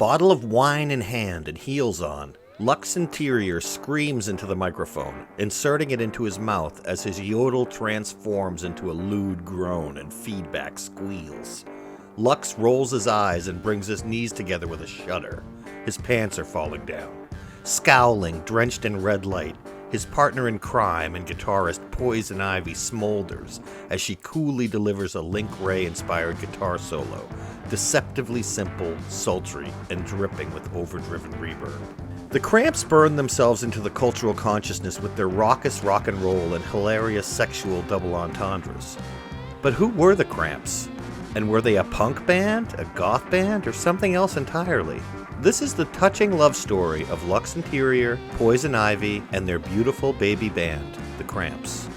Bottle of wine in hand and heels on, Lux Interior screams into the microphone, inserting it into his mouth as his yodel transforms into a lewd groan and feedback squeals. Lux rolls his eyes and brings his knees together with a shudder. His pants are falling down. Scowling, drenched in red light, his partner in crime and guitarist Poison Ivy smolders as she coolly delivers a Link Wray-inspired guitar solo, deceptively simple, sultry, and dripping with overdriven reverb. The Cramps burned themselves into the cultural consciousness with their raucous rock and roll and hilarious sexual double entendres. But who were the Cramps? And were they a punk band, a goth band, or something else entirely? This is the touching love story of Lux Interior, Poison Ivy, and their beautiful baby band, the Cramps.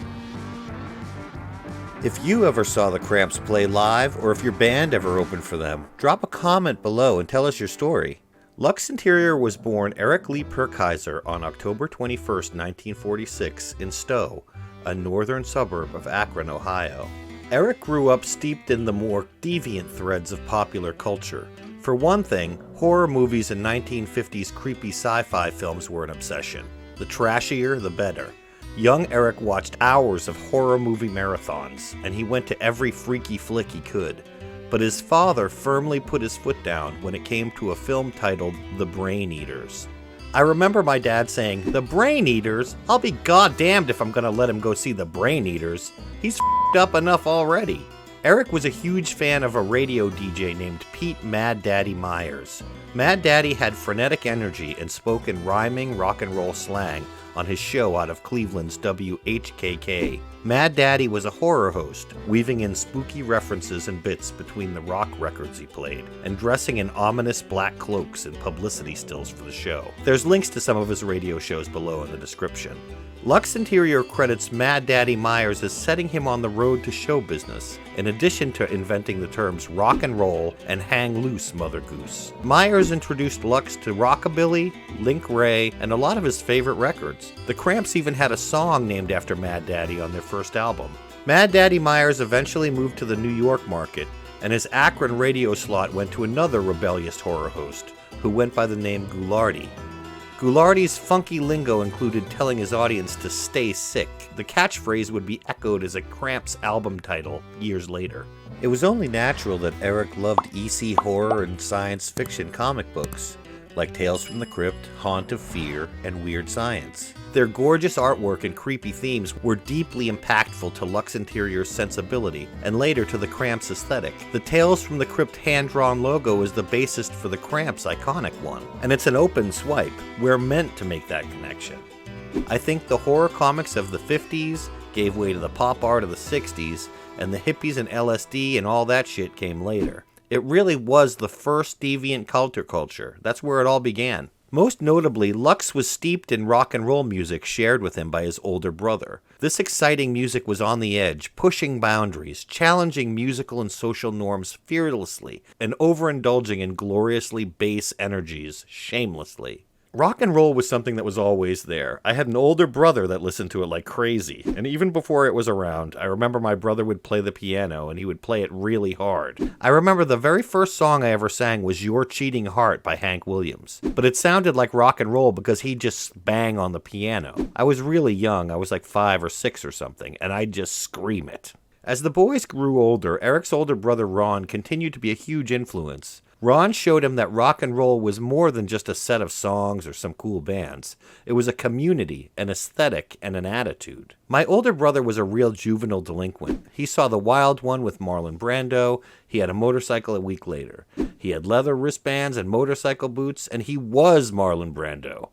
If you ever saw the Cramps play live, or if your band ever opened for them, drop a comment below and tell us your story. Lux Interior was born Eric Lee Perkaiser on October 21, 1946, in Stowe, a northern suburb of Akron, Ohio. Eric grew up steeped in the more deviant threads of popular culture. For one thing, horror movies and 1950s creepy sci-fi films were an obsession. The trashier, the better. Young Eric watched hours of horror movie marathons, and he went to every freaky flick he could. But his father firmly put his foot down when it came to a film titled The Brain Eaters. I remember my dad saying, "The Brain Eaters? I'll be goddamned if I'm gonna let him go see The Brain Eaters. He's f***ed up enough already." Eric was a huge fan of a radio DJ named Pete Mad Daddy Myers. Mad Daddy had frenetic energy and spoke in rhyming rock and roll slang on his show out of Cleveland's WHKK. Mad Daddy was a horror host, weaving in spooky references and bits between the rock records he played, and dressing in ominous black cloaks and publicity stills for the show. There's links to some of his radio shows below in the description. Lux Interior credits Mad Daddy Myers as setting him on the road to show business, in addition to inventing the terms rock and roll and hang loose, Mother Goose. Myers introduced Lux to rockabilly, Link Wray, and a lot of his favorite records. The Cramps even had a song named after Mad Daddy on their first album. Mad Daddy Myers eventually moved to the New York market, and his Akron radio slot went to another rebellious horror host, who went by the name Ghoulardi. Ghoulardi's funky lingo included telling his audience to stay sick. The catchphrase would be echoed as a Cramps album title years later. It was only natural that Eric loved EC horror and science fiction comic books, like Tales from the Crypt, Haunt of Fear, and Weird Science. Their gorgeous artwork and creepy themes were deeply impactful to Lux Interior's sensibility, and later to the Cramps' aesthetic. The Tales from the Crypt hand-drawn logo is the basis for the Cramps' iconic one, and it's an open swipe. We're meant to make that connection. I think the horror comics of the 50s gave way to the pop art of the 60s, and the hippies and LSD and all that shit came later. It really was the first deviant counterculture. That's where it all began. Most notably, Lux was steeped in rock and roll music shared with him by his older brother. This exciting music was on the edge, pushing boundaries, challenging musical and social norms fearlessly, and overindulging in gloriously base energies shamelessly. Rock and roll was something that was always there. I had an older brother that listened to it like crazy, and even before it was around, I remember my brother would play the piano, and he would play it really hard. I remember the very first song I ever sang was Your Cheating Heart by Hank Williams, but it sounded like rock and roll because he'd just bang on the piano. I was really young, I was like 5 or 6 or something, and I'd just scream it. As the boys grew older, Eric's older brother Ron continued to be a huge influence. Ron showed him that rock and roll was more than just a set of songs or some cool bands. It was a community, an aesthetic, and an attitude. My older brother was a real juvenile delinquent. He saw The Wild One with Marlon Brando. He had a motorcycle a week later. He had leather wristbands and motorcycle boots, and he was Marlon Brando.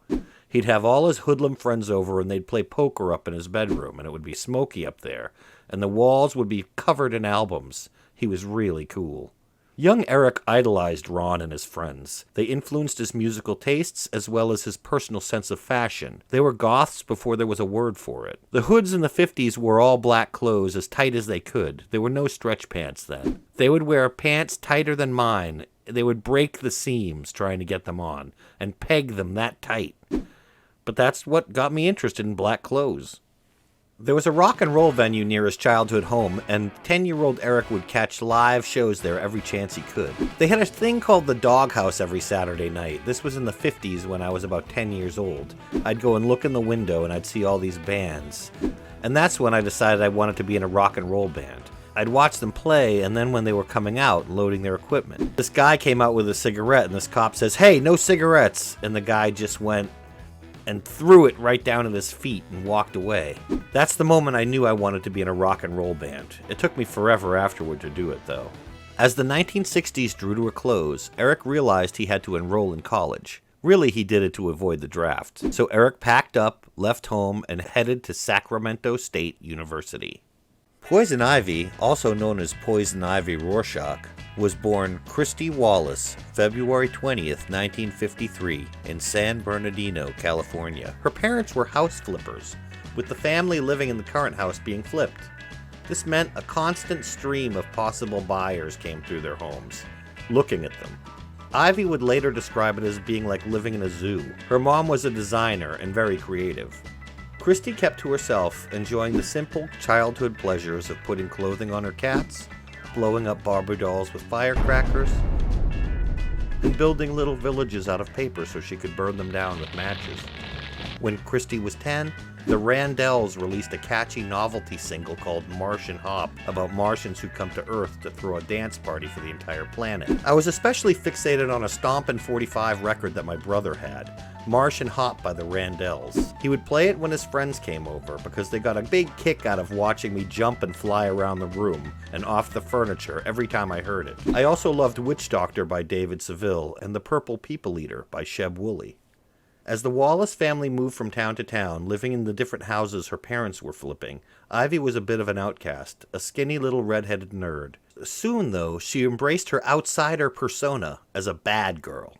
He'd have all his hoodlum friends over, and they'd play poker up in his bedroom, and it would be smoky up there, and the walls would be covered in albums. He was really cool. Young Eric idolized Ron and his friends. They influenced his musical tastes as well as his personal sense of fashion. They were goths before there was a word for it. The hoods in the 50s wore all black clothes as tight as they could. There were no stretch pants then. They would wear pants tighter than mine. They would break the seams trying to get them on and peg them that tight. But that's what got me interested in black clothes. There was a rock and roll venue near his childhood home, and 10-year-old Eric would catch live shows there every chance he could. They had a thing called the Doghouse every Saturday night. This was in the 50s when I was about 10 years old. I'd go and look in the window and I'd see all these bands. And that's when I decided I wanted to be in a rock and roll band. I'd watch them play, and then when they were coming out and loading their equipment, this guy came out with a cigarette, and this cop says, "Hey, no cigarettes!" And the guy just went and threw it right down at his feet and walked away. That's the moment I knew I wanted to be in a rock and roll band. It took me forever afterward to do it, though. As the 1960s drew to a close, Eric realized he had to enroll in college. Really, he did it to avoid the draft. So Eric packed up, left home, and headed to Sacramento State University. Poison Ivy, also known as Poison Ivy Rorschach, was born Christy Wallace, February 20th, 1953, in San Bernardino, California. Her parents were house flippers, with the family living in the current house being flipped. This meant a constant stream of possible buyers came through their homes, looking at them. Ivy would later describe it as being like living in a zoo. Her mom was a designer and very creative. Christy kept to herself, enjoying the simple childhood pleasures of putting clothing on her cats, blowing up Barbie dolls with firecrackers, and building little villages out of paper so she could burn them down with matches. When Christy was 10, the Randells released a catchy novelty single called Martian Hop about Martians who come to Earth to throw a dance party for the entire planet. I was especially fixated on a Stompin' 45 record that my brother had, Martian Hop by the Randells. He would play it when his friends came over because they got a big kick out of watching me jump and fly around the room and off the furniture every time I heard it. I also loved Witch Doctor by David Seville and The Purple People Eater by Sheb Wooley. As the Wallace family moved from town to town, living in the different houses her parents were flipping, Ivy was a bit of an outcast, a skinny little red-headed nerd. Soon, though, she embraced her outsider persona as a bad girl.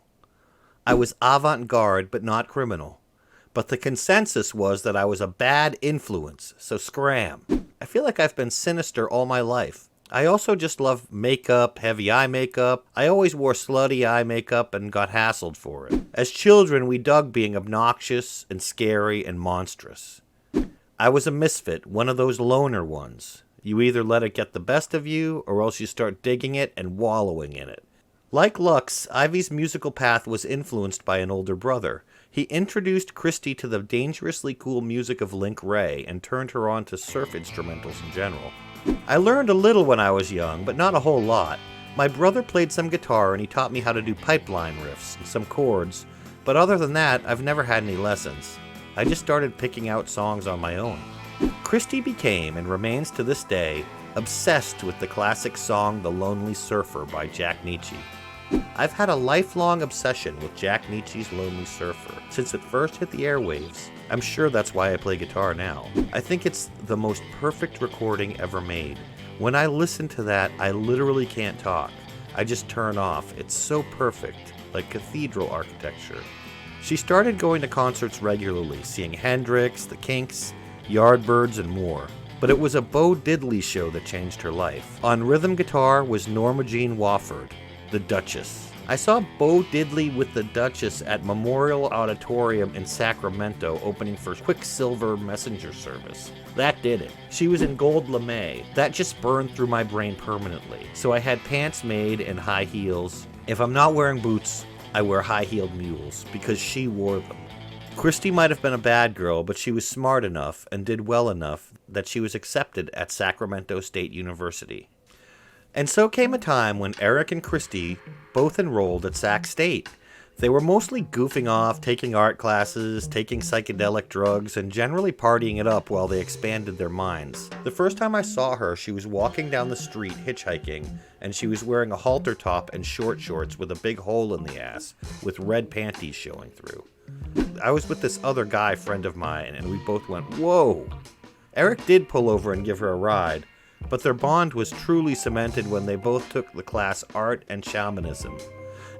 I was avant-garde, but not criminal. But the consensus was that I was a bad influence, so scram. I feel like I've been sinister all my life. I also just love makeup, heavy eye makeup. I always wore slutty eye makeup and got hassled for it. As children, we dug being obnoxious and scary and monstrous. I was a misfit, one of those loner ones. You either let it get the best of you, or else you start digging it and wallowing in it. Like Lux, Ivy's musical path was influenced by an older brother. He introduced Christy to the dangerously cool music of Link Wray and turned her on to surf instrumentals in general. I learned a little when I was young, but not a whole lot. My brother played some guitar and he taught me how to do pipeline riffs and some chords, but other than that, I've never had any lessons. I just started picking out songs on my own. Christy became, and remains to this day, obsessed with the classic song The Lonely Surfer by Jack Nitzsche. I've had a lifelong obsession with Jack Nitzsche's Lonely Surfer since it first hit the airwaves. I'm sure that's why I play guitar now. I think it's the most perfect recording ever made. When I listen to that, I literally can't talk. I just turn off. It's so perfect, like cathedral architecture. She started going to concerts regularly, seeing Hendrix, the Kinks, Yardbirds, and more. But it was a Bo Diddley show that changed her life. On rhythm guitar was Norma Jean Wofford, the Duchess. I saw Bo Diddley with the Duchess at Memorial Auditorium in Sacramento opening for Quicksilver Messenger Service. That did it. She was in gold lame. That just burned through my brain permanently. So I had pants made and high heels. If I'm not wearing boots, I wear high-heeled mules because she wore them. Christy might have been a bad girl, but she was smart enough and did well enough that she was accepted at Sacramento State University. And so came a time when Eric and Christy both enrolled at Sac State. They were mostly goofing off, taking art classes, taking psychedelic drugs, and generally partying it up while they expanded their minds. The first time I saw her, she was walking down the street hitchhiking, and she was wearing a halter top and short shorts with a big hole in the ass, with red panties showing through. I was with this other guy friend of mine, and we both went, whoa! Eric did pull over and give her a ride, but their bond was truly cemented when they both took the class Art and Shamanism.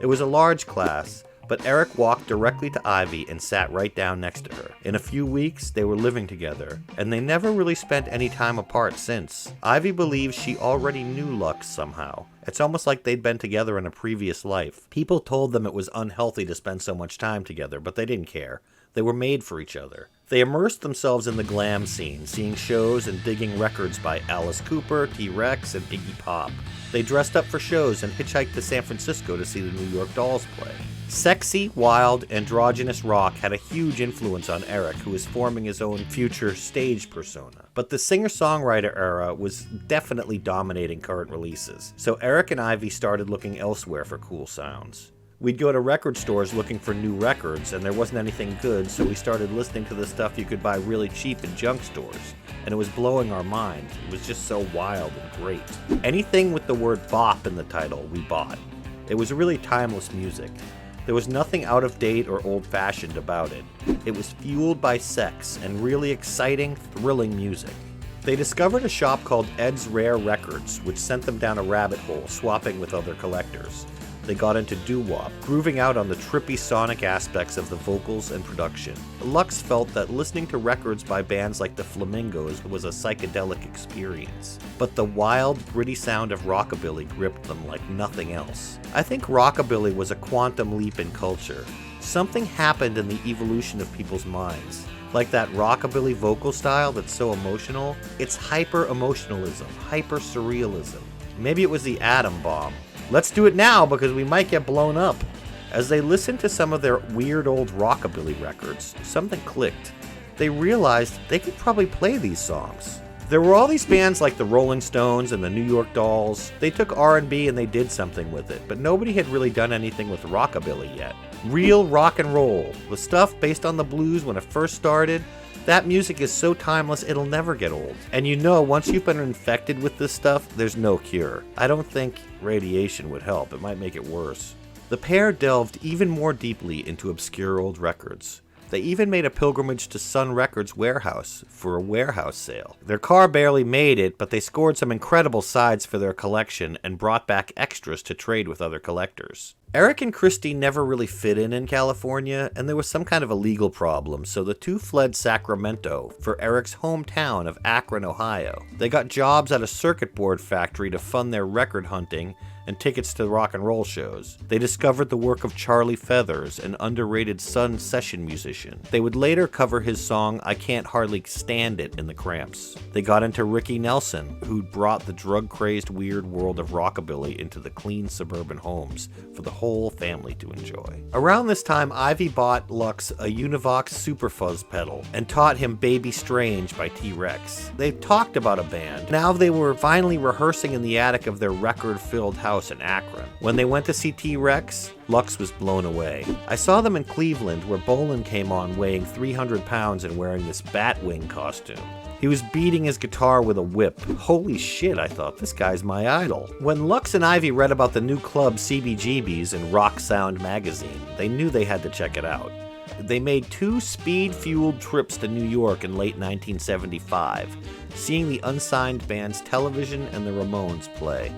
It was a large class, but Eric walked directly to Ivy and sat right down next to her. In a few weeks, they were living together, and they never really spent any time apart since. Ivy believes she already knew Lux somehow, It's almost like they'd been together in a previous life. People told them it was unhealthy to spend so much time together, but they didn't care. They were made for each other. They immersed themselves in the glam scene, seeing shows and digging records by Alice Cooper, T-Rex, and Iggy Pop. They dressed up for shows and hitchhiked to San Francisco to see the New York Dolls play. Sexy, wild, androgynous rock had a huge influence on Eric, who was forming his own future stage persona. But the singer-songwriter era was definitely dominating current releases, so Eric and Ivy started looking elsewhere for cool sounds. We'd go to record stores looking for new records, and there wasn't anything good, so we started listening to the stuff you could buy really cheap in junk stores. And it was blowing our mind. It was just so wild and great. Anything with the word bop in the title, we bought. It was really timeless music. There was nothing out of date or old-fashioned about it. It was fueled by sex and really exciting, thrilling music. They discovered a shop called Ed's Rare Records, which sent them down a rabbit hole, swapping with other collectors. They got into doo-wop, grooving out on the trippy sonic aspects of the vocals and production. Lux felt that listening to records by bands like the Flamingos was a psychedelic experience. But the wild, gritty sound of rockabilly gripped them like nothing else. I think rockabilly was a quantum leap in culture. Something happened in the evolution of people's minds. Like that rockabilly vocal style that's so emotional, it's hyper-emotionalism, hyper-surrealism. Maybe it was the atom bomb. Let's do it now because we might get blown up. As they listened to some of their weird old rockabilly records, something clicked. They realized they could probably play these songs. There were all these bands like the Rolling Stones and the New York Dolls. They took R&B and they did something with it, but nobody had really done anything with rockabilly yet. Real rock and roll, the stuff based on the blues when it first started. That music is so timeless, it'll never get old. And you know, once you've been infected with this stuff, there's no cure. I don't think radiation would help. It might make it worse. The pair delved even more deeply into obscure old records. They even made a pilgrimage to Sun Records' warehouse for a warehouse sale. Their car barely made it, but they scored some incredible sides for their collection and brought back extras to trade with other collectors. Eric and Christy never really fit in California, and there was some kind of a legal problem, so the two fled Sacramento for Eric's hometown of Akron, Ohio. They got jobs at a circuit board factory to fund their record hunting and tickets to rock and roll shows. They discovered the work of Charlie Feathers, an underrated Sun session musician. They would later cover his song I Can't Hardly Stand It in The Cramps. They got into Ricky Nelson, who brought the drug-crazy weird world of rockabilly into the clean suburban homes for the whole family to enjoy. Around this time, Ivy bought Lux a Univox Super Fuzz pedal and taught him Baby Strange by T-Rex. They talked about a band. Now they were finally rehearsing in the attic of their record-filled house in Akron. When they went to see T-Rex, Lux was blown away. I saw them in Cleveland, where Bolin came on weighing 300 pounds and wearing this Batwing costume. He was beating his guitar with a whip. Holy shit, I thought, this guy's my idol. When Lux and Ivy read about the new club CBGBs in Rock Sound magazine, they knew they had to check it out. They made 2 speed-fueled trips to New York in late 1975, seeing the unsigned band's Television and the Ramones play.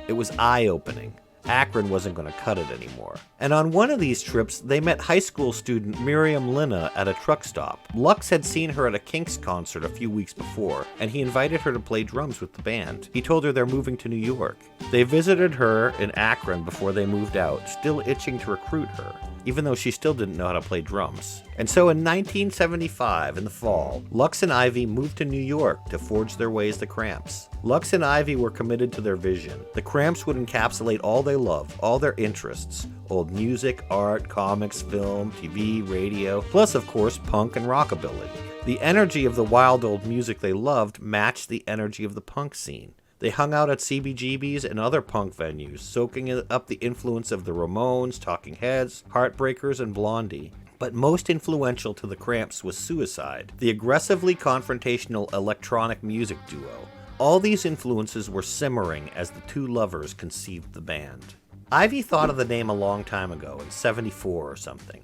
It was eye-opening. Akron wasn't going to cut it anymore. And on one of these trips, they met high school student Miriam Linna at a truck stop. Lux had seen her at a Kinks concert a few weeks before, and he invited her to play drums with the band. He told her they're moving to New York. They visited her in Akron before they moved out, still itching to recruit her, even though she still didn't know how to play drums. And so in 1975, in the fall, Lux and Ivy moved to New York to forge their way as the Cramps. Lux and Ivy were committed to their vision. The Cramps would encapsulate all they love, all their interests: old music, art, comics, film, TV, radio, plus of course punk and rockabilly. The energy of the wild old music they loved matched the energy of the punk scene. They hung out at CBGBs and other punk venues, soaking up the influence of the Ramones, Talking Heads, Heartbreakers, and Blondie. But most influential to the Cramps was Suicide, the aggressively confrontational electronic music duo. All these influences were simmering as the two lovers conceived the band. Ivy thought of the name a long time ago, in '74 or something.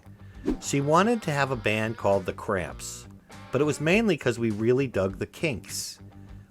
She wanted to have a band called The Cramps, but it was mainly because we really dug the Kinks.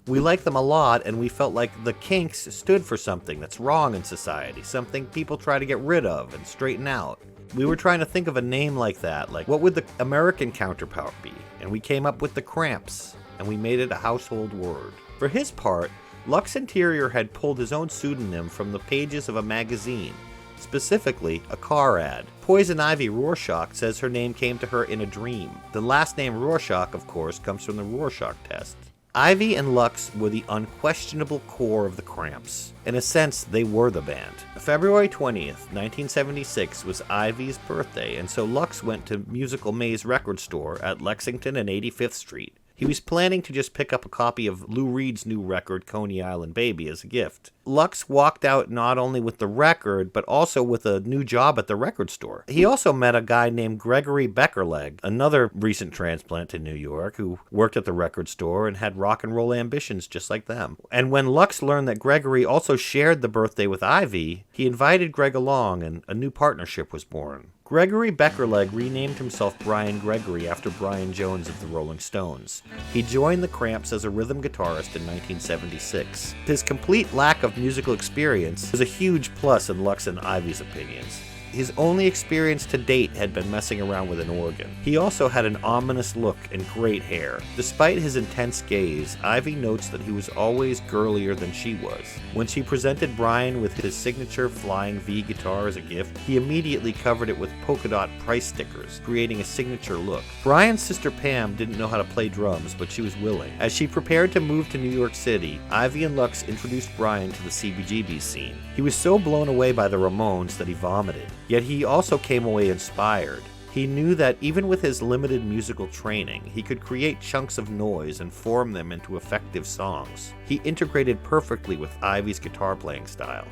We liked them a lot, and we felt like the Kinks stood for something that's wrong in society, something people try to get rid of and straighten out. We were trying to think of a name like that, like what would the American counterpart be? And we came up with The Cramps, and we made it a household word. For his part, Lux Interior had pulled his own pseudonym from the pages of a magazine, specifically a car ad. Poison Ivy Rorschach says her name came to her in a dream. The last name Rorschach, of course, comes from the Rorschach test. Ivy and Lux were the unquestionable core of the Cramps. In a sense, they were the band. February 20th, 1976 was Ivy's birthday, and so Lux went to Musical Maze record store at Lexington and 85th Street. He was planning to just pick up a copy of Lou Reed's new record, Coney Island Baby, as a gift. Lux walked out not only with the record, but also with a new job at the record store. He also met a guy named Gregory Beckerleg, another recent transplant to New York, who worked at the record store and had rock and roll ambitions just like them. And when Lux learned that Gregory also shared the birthday with Ivy, he invited Greg along, and a new partnership was born. Gregory Beckerleg renamed himself Bryan Gregory after Brian Jones of the Rolling Stones. He joined the Cramps as a rhythm guitarist in 1976. His complete lack of musical experience was a huge plus in Lux and Ivy's opinions. His only experience to date had been messing around with an organ. He also had an ominous look and great hair. Despite his intense gaze, Ivy notes that he was always girlier than she was. When she presented Bryan with his signature Flying V guitar as a gift, he immediately covered it with polka dot price stickers, creating a signature look. Bryan's sister Pam didn't know how to play drums, but she was willing. As she prepared to move to New York City, Ivy and Lux introduced Bryan to the CBGBs scene. He was so blown away by the Ramones that he vomited. Yet he also came away inspired. He knew that even with his limited musical training, he could create chunks of noise and form them into effective songs. He integrated perfectly with Ivy's guitar playing style.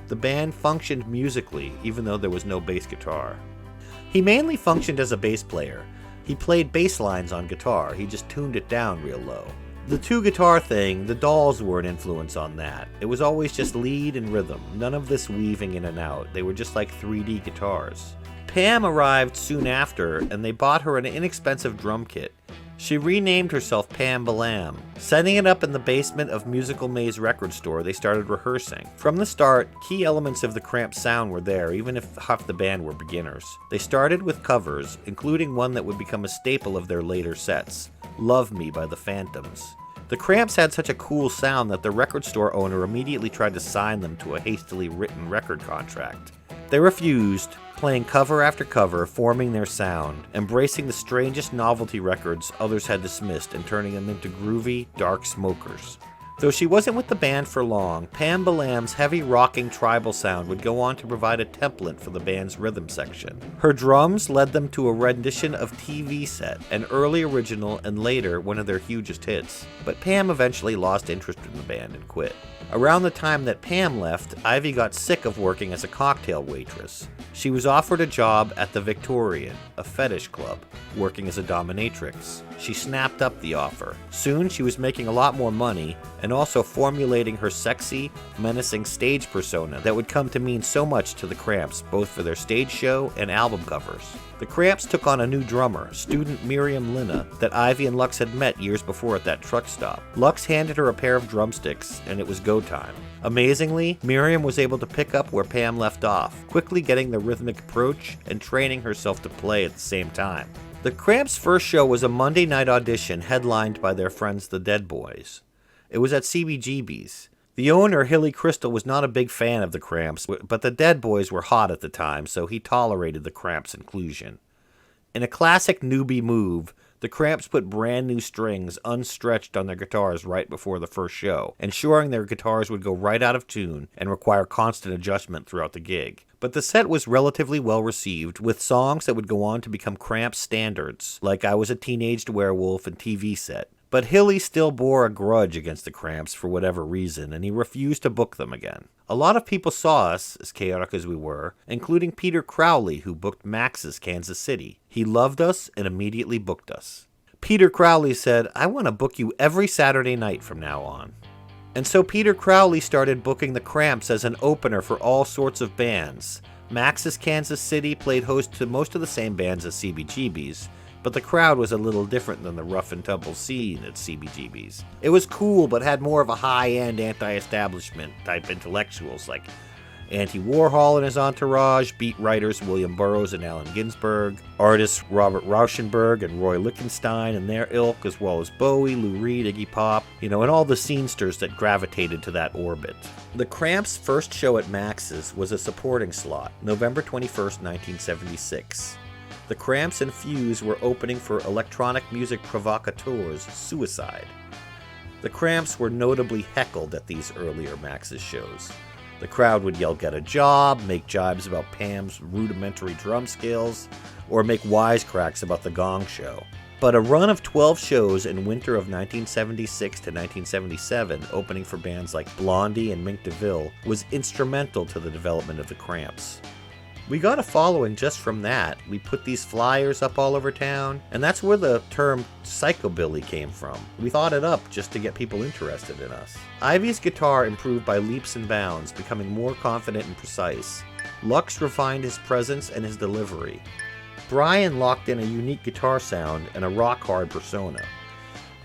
The band functioned musically, even though there was no bass guitar. He mainly functioned as a bass player. He played bass lines on guitar, he just tuned it down real low. The two-guitar thing, the Dolls were an influence on that. It was always just lead and rhythm, none of this weaving in and out. They were just like 3D guitars. Pam arrived soon after, and they bought her an inexpensive drum kit. She renamed herself Pam Balam. Setting it up in the basement of Musical Maze record store, they started rehearsing. From the start, key elements of the Cramps sound were there, even if half the band were beginners. They started with covers, including one that would become a staple of their later sets, Love Me by the Phantoms. The Cramps had such a cool sound that the record store owner immediately tried to sign them to a hastily written record contract. They refused, playing cover after cover, forming their sound, embracing the strangest novelty records others had dismissed and turning them into groovy, dark smokers. Though she wasn't with the band for long, Pam Balam's heavy rocking tribal sound would go on to provide a template for the band's rhythm section. Her drums led them to a rendition of TV Set, an early original and later one of their hugest hits. But Pam eventually lost interest in the band and quit. Around the time that Pam left, Ivy got sick of working as a cocktail waitress. She was offered a job at the Victorian, a fetish club, working as a dominatrix. She snapped up the offer. Soon she was making a lot more money and also formulating her sexy, menacing stage persona that would come to mean so much to the Cramps, both for their stage show and album covers. The Cramps took on a new drummer, student Miriam Linna, that Ivy and Lux had met years before at that truck stop. Lux handed her a pair of drumsticks, and it was go time. Amazingly, Miriam was able to pick up where Pam left off, quickly getting the rhythmic approach and training herself to play at the same time. The Cramps' first show was a Monday night audition headlined by their friends the Dead Boys. It was at CBGBs. The owner, Hilly Crystal, was not a big fan of the Cramps, but the Dead Boys were hot at the time, so he tolerated the Cramps' inclusion. In a classic newbie move, the Cramps put brand new strings unstretched on their guitars right before the first show, ensuring their guitars would go right out of tune and require constant adjustment throughout the gig. But the set was relatively well received, with songs that would go on to become Cramps standards, like I Was a Teenaged Werewolf and TV Set. But Hilly still bore a grudge against the Cramps for whatever reason, and he refused to book them again. A lot of people saw us, as chaotic as we were, including Peter Crowley, who booked Max's Kansas City. He loved us and immediately booked us. Peter Crowley said, "I want to book you every Saturday night from now on." And so Peter Crowley started booking the Cramps as an opener for all sorts of bands. Max's Kansas City played host to most of the same bands as CBGBs, but the crowd was a little different than the rough and tumble scene at CBGBs. It was cool, but had more of a high-end anti-establishment type intellectuals like Andy Warhol and his entourage, beat writers William Burroughs and Allen Ginsberg, artists Robert Rauschenberg and Roy Lichtenstein and their ilk, as well as Bowie, Lou Reed, Iggy Pop, and all the scenesters that gravitated to that orbit. The Cramps' first show at Max's was a supporting slot, November 21st, 1976. The Cramps and Fuse were opening for electronic music provocateurs Suicide. The Cramps were notably heckled at these earlier Max's shows. The crowd would yell, "Get a job," make jibes about Pam's rudimentary drum skills, or make wisecracks about the Gong Show. But a run of 12 shows in winter of 1976 to 1977, opening for bands like Blondie and Mink DeVille, was instrumental to the development of the Cramps. We got a following just from that. We put these flyers up all over town, and that's where the term psychobilly came from. We thought it up just to get people interested in us. Ivy's guitar improved by leaps and bounds, becoming more confident and precise. Lux refined his presence and his delivery. Bryan locked in a unique guitar sound and a rock-hard persona.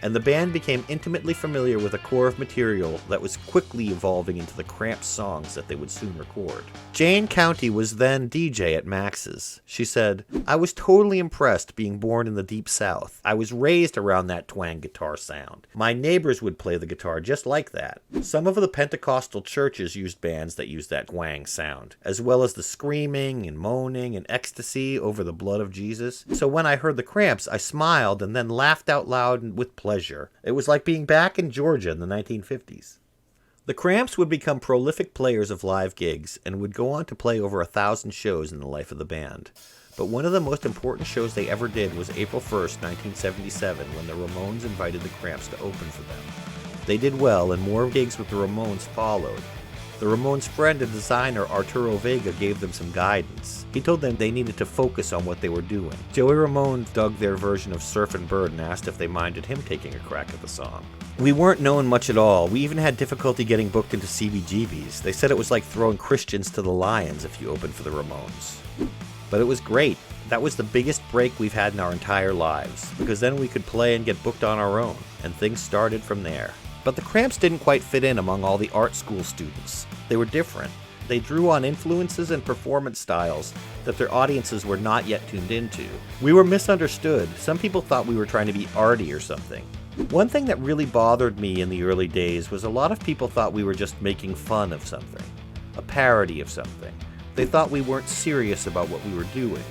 And the band became intimately familiar with a core of material that was quickly evolving into the Cramps songs that they would soon record. Jane County was then DJ at Max's. She said, "I was totally impressed being born in the Deep South. I was raised around that twang guitar sound. My neighbors would play the guitar just like that. Some of the Pentecostal churches used bands that used that twang sound, as well as the screaming and moaning and ecstasy over the blood of Jesus. So when I heard the Cramps, I smiled and then laughed out loud with pleasure. It was like being back in Georgia in the 1950s. The Cramps would become prolific players of live gigs and would go on to play over 1,000 shows in the life of the band. But one of the most important shows they ever did was April 1st, 1977, when the Ramones invited the Cramps to open for them. They did well, and more gigs with the Ramones followed. The Ramones' friend and designer Arturo Vega gave them some guidance. He told them they needed to focus on what they were doing. Joey Ramone dug their version of Surfin' Bird and asked if they minded him taking a crack at the song. We weren't known much at all. We even had difficulty getting booked into CBGBs. They said it was like throwing Christians to the lions if you opened for the Ramones. But it was great. That was the biggest break we've had in our entire lives, because then we could play and get booked on our own, and things started from there. But the Cramps didn't quite fit in among all the art school students. They were different. They drew on influences and performance styles that their audiences were not yet tuned into. We were misunderstood. Some people thought we were trying to be arty or something. One thing that really bothered me in the early days was a lot of people thought we were just making fun of something, a parody of something. They thought we weren't serious about what we were doing.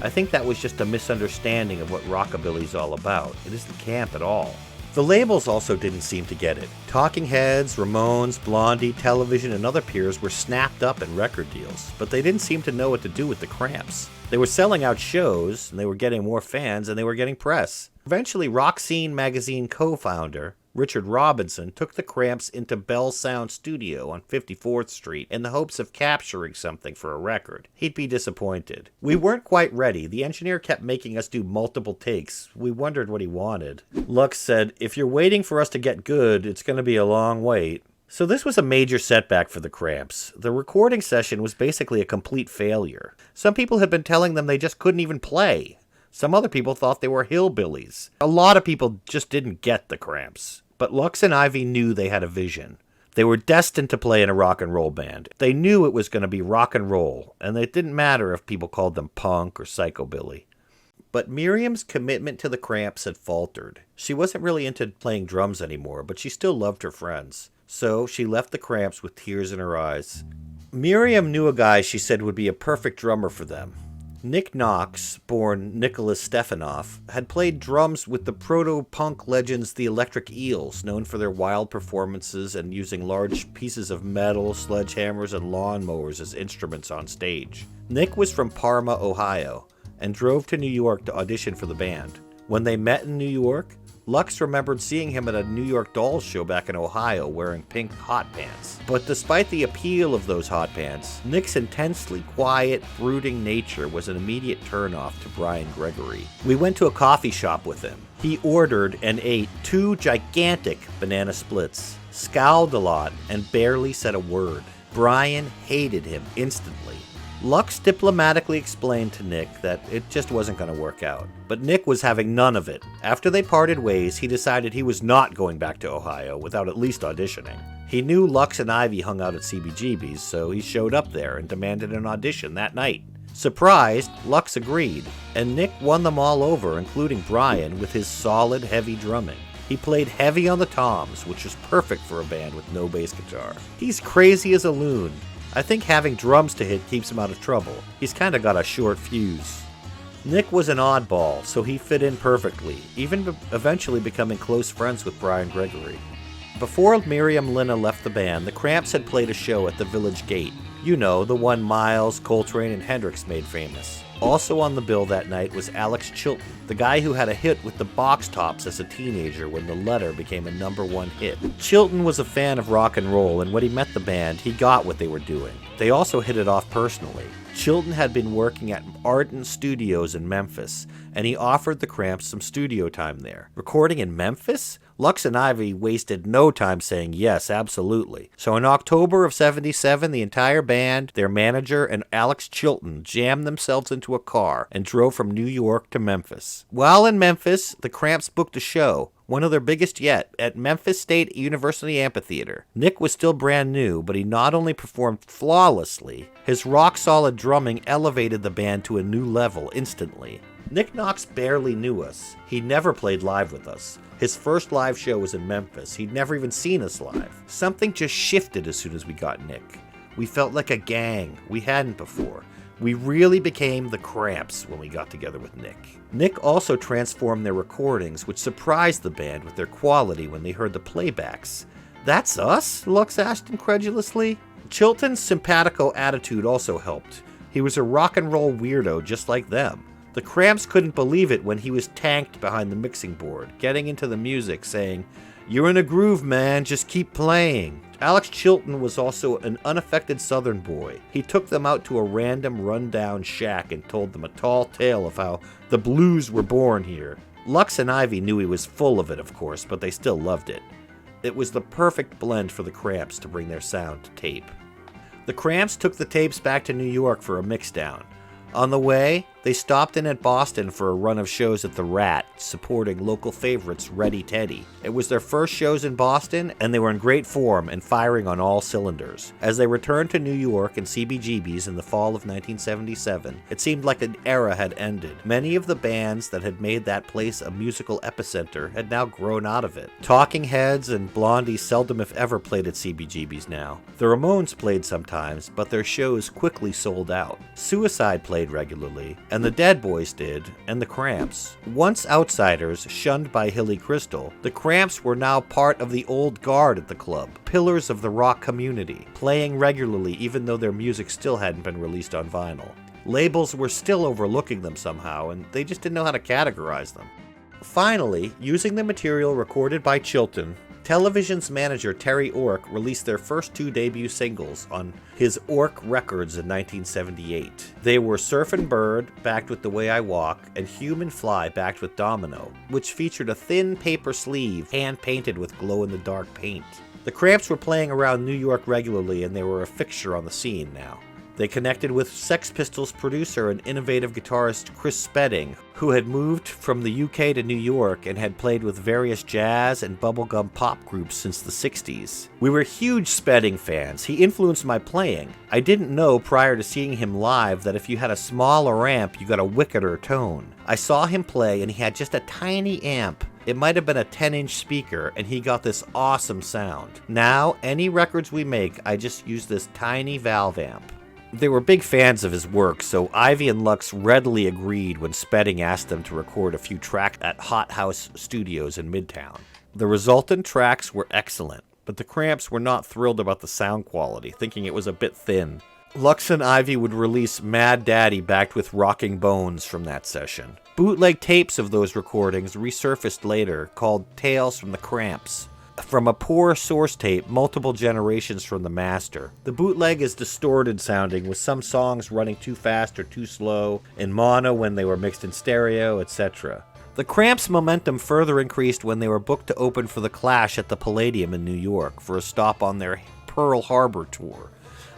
I think that was just a misunderstanding of what rockabilly's all about. It isn't camp at all. The labels also didn't seem to get it. Talking Heads, Ramones, Blondie, Television, and other peers were snapped up in record deals, but they didn't seem to know what to do with the Cramps. They were selling out shows, and they were getting more fans, and they were getting press. Eventually, Rock Scene magazine co-founder Richard Robinson took the Cramps into Bell Sound Studio on 54th Street in the hopes of capturing something for a record. He'd be disappointed. We weren't quite ready. The engineer kept making us do multiple takes. We wondered what he wanted. Lux said, "If you're waiting for us to get good, it's going to be a long wait." So this was a major setback for the Cramps. The recording session was basically a complete failure. Some people had been telling them they just couldn't even play. Some other people thought they were hillbillies. A lot of people just didn't get the Cramps. But Lux and Ivy knew they had a vision. They were destined to play in a rock and roll band. They knew it was going to be rock and roll, and it didn't matter if people called them punk or psychobilly. But Miriam's commitment to the Cramps had faltered. She wasn't really into playing drums anymore, but she still loved her friends. So she left the Cramps with tears in her eyes. Miriam knew a guy she said would be a perfect drummer for them. Nick Knox, born Nicholas Stefanoff, had played drums with the proto-punk legends the Electric Eels, known for their wild performances and using large pieces of metal, sledgehammers, and lawnmowers as instruments on stage. Nick was from Parma, Ohio, and drove to New York to audition for the band. When they met in New York, Lux remembered seeing him at a New York Dolls show back in Ohio wearing pink hot pants. But despite the appeal of those hot pants, Nick's intensely quiet, brooding nature was an immediate turnoff to Bryan Gregory. We went to a coffee shop with him. He ordered and ate 2 gigantic banana splits, scowled a lot, and barely said a word. Bryan hated him instantly. Lux diplomatically explained to Nick that it just wasn't going to work out. But Nick was having none of it. After they parted ways, he decided he was not going back to Ohio without at least auditioning. He knew Lux and Ivy hung out at CBGBs, so he showed up there and demanded an audition that night. Surprised, Lux agreed, and Nick won them all over, including Bryan, with his solid, heavy drumming. He played heavy on the toms, which was perfect for a band with no bass guitar. He's crazy as a loon. I think having drums to hit keeps him out of trouble. He's kinda got a short fuse. Nick was an oddball, so he fit in perfectly, even eventually becoming close friends with Bryan Gregory. Before Miriam Linna left the band, the Cramps had played a show at the Village Gate. You know, the one Miles, Coltrane, and Hendrix made famous. Also on the bill that night was Alex Chilton, the guy who had a hit with the Box Tops as a teenager when The Letter became a #1 hit. Chilton was a fan of rock and roll, and when he met the band, he got what they were doing. They also hit it off personally. Chilton had been working at Ardent Studios in Memphis, and he offered the Cramps some studio time there. Recording in Memphis? Lux and Ivy wasted no time saying yes, absolutely. So in October of '77, the entire band, their manager, and Alex Chilton jammed themselves into a car and drove from New York to Memphis. While in Memphis, the Cramps booked a show, one of their biggest yet, at Memphis State University Amphitheater. Nick was still brand new, but he not only performed flawlessly, his rock-solid drumming elevated the band to a new level instantly. Nick Knox barely knew us. He never played live with us. His first live show was in Memphis. He'd never even seen us live. Something just shifted as soon as we got Nick. We felt like a gang. We hadn't before. We really became the Cramps when we got together with Nick. Nick also transformed their recordings, which surprised the band with their quality when they heard the playbacks. "That's us?" Lux asked incredulously. Chilton's simpatico attitude also helped. He was a rock and roll weirdo just like them. The Cramps couldn't believe it when he was tanked behind the mixing board, getting into the music, saying, "You're in a groove, man, just keep playing." Alex Chilton was also an unaffected Southern boy. He took them out to a random rundown shack and told them a tall tale of how the blues were born here. Lux and Ivy knew he was full of it, of course, but they still loved it. It was the perfect blend for the Cramps to bring their sound to tape. The Cramps took the tapes back to New York for a mixdown. On the way, they stopped in at Boston for a run of shows at the Rat, supporting local favorites Ready Teddy. It was their first shows in Boston, and they were in great form and firing on all cylinders. As they returned to New York and CBGBs in the fall of 1977, it seemed like an era had ended. Many of the bands that had made that place a musical epicenter had now grown out of it. Talking Heads and Blondie seldom if ever played at CBGBs now. The Ramones played sometimes, but their shows quickly sold out. Suicide played regularly, and the Dead Boys did, and the Cramps. Once outsiders, shunned by Hilly Crystal, the Cramps were now part of the old guard at the club, pillars of the rock community, playing regularly even though their music still hadn't been released on vinyl. Labels were still overlooking them somehow, and they just didn't know how to categorize them. Finally, using the material recorded by Chilton, Television's manager Terry Urgh released their first 2 debut singles on his Urgh Records in 1978. They were Surfin' Bird, backed with The Way I Walk, and Human Fly, backed with Domino, which featured a thin paper sleeve hand-painted with glow-in-the-dark paint. The Cramps were playing around New York regularly, and they were a fixture on the scene now. They connected with Sex Pistols producer and innovative guitarist Chris Spedding, who had moved from the UK to New York and had played with various jazz and bubblegum pop groups since the 60s. We were huge Spedding fans. He influenced my playing. I didn't know prior to seeing him live that if you had a smaller amp, you got a wickeder tone. I saw him play and he had just a tiny amp. It might have been a 10-inch speaker, and he got this awesome sound. Now, any records we make, I just use this tiny valve amp. They were big fans of his work, so Ivy and Lux readily agreed when Spedding asked them to record a few tracks at Hot House Studios in Midtown. The resultant tracks were excellent, but the Cramps were not thrilled about the sound quality, thinking it was a bit thin. Lux and Ivy would release Mad Daddy backed with Rocking Bones from that session. Bootleg tapes of those recordings resurfaced later, called Tales from the Cramps. From a poor source tape, multiple generations from the master. The bootleg is distorted sounding, with some songs running too fast or too slow, in mono when they were mixed in stereo, etc. The Cramps' momentum further increased when they were booked to open for the Clash at the Palladium in New York for a stop on their Pearl Harbor tour.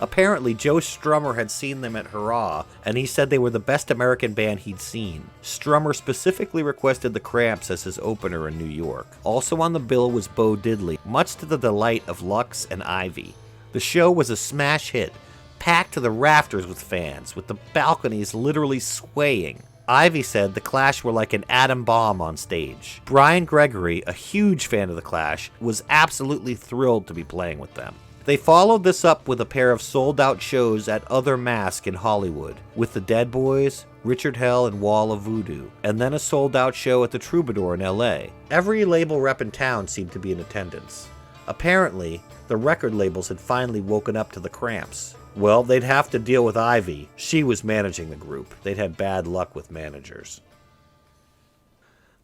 Apparently, Joe Strummer had seen them at Hurrah, and he said they were the best American band he'd seen. Strummer specifically requested the Cramps as his opener in New York. Also on the bill was Bo Diddley, much to the delight of Lux and Ivy. The show was a smash hit, packed to the rafters with fans, with the balconies literally swaying. Ivy said the Clash were like an atom bomb on stage. Bryan Gregory, a huge fan of the Clash, was absolutely thrilled to be playing with them. They followed this up with a pair of sold-out shows at Other Mask in Hollywood, with the Dead Boys, Richard Hell, and Wall of Voodoo, and then a sold-out show at the Troubadour in LA. Every label rep in town seemed to be in attendance. Apparently, the record labels had finally woken up to the Cramps. Well, they'd have to deal with Ivy. She was managing the group. They'd had bad luck with managers.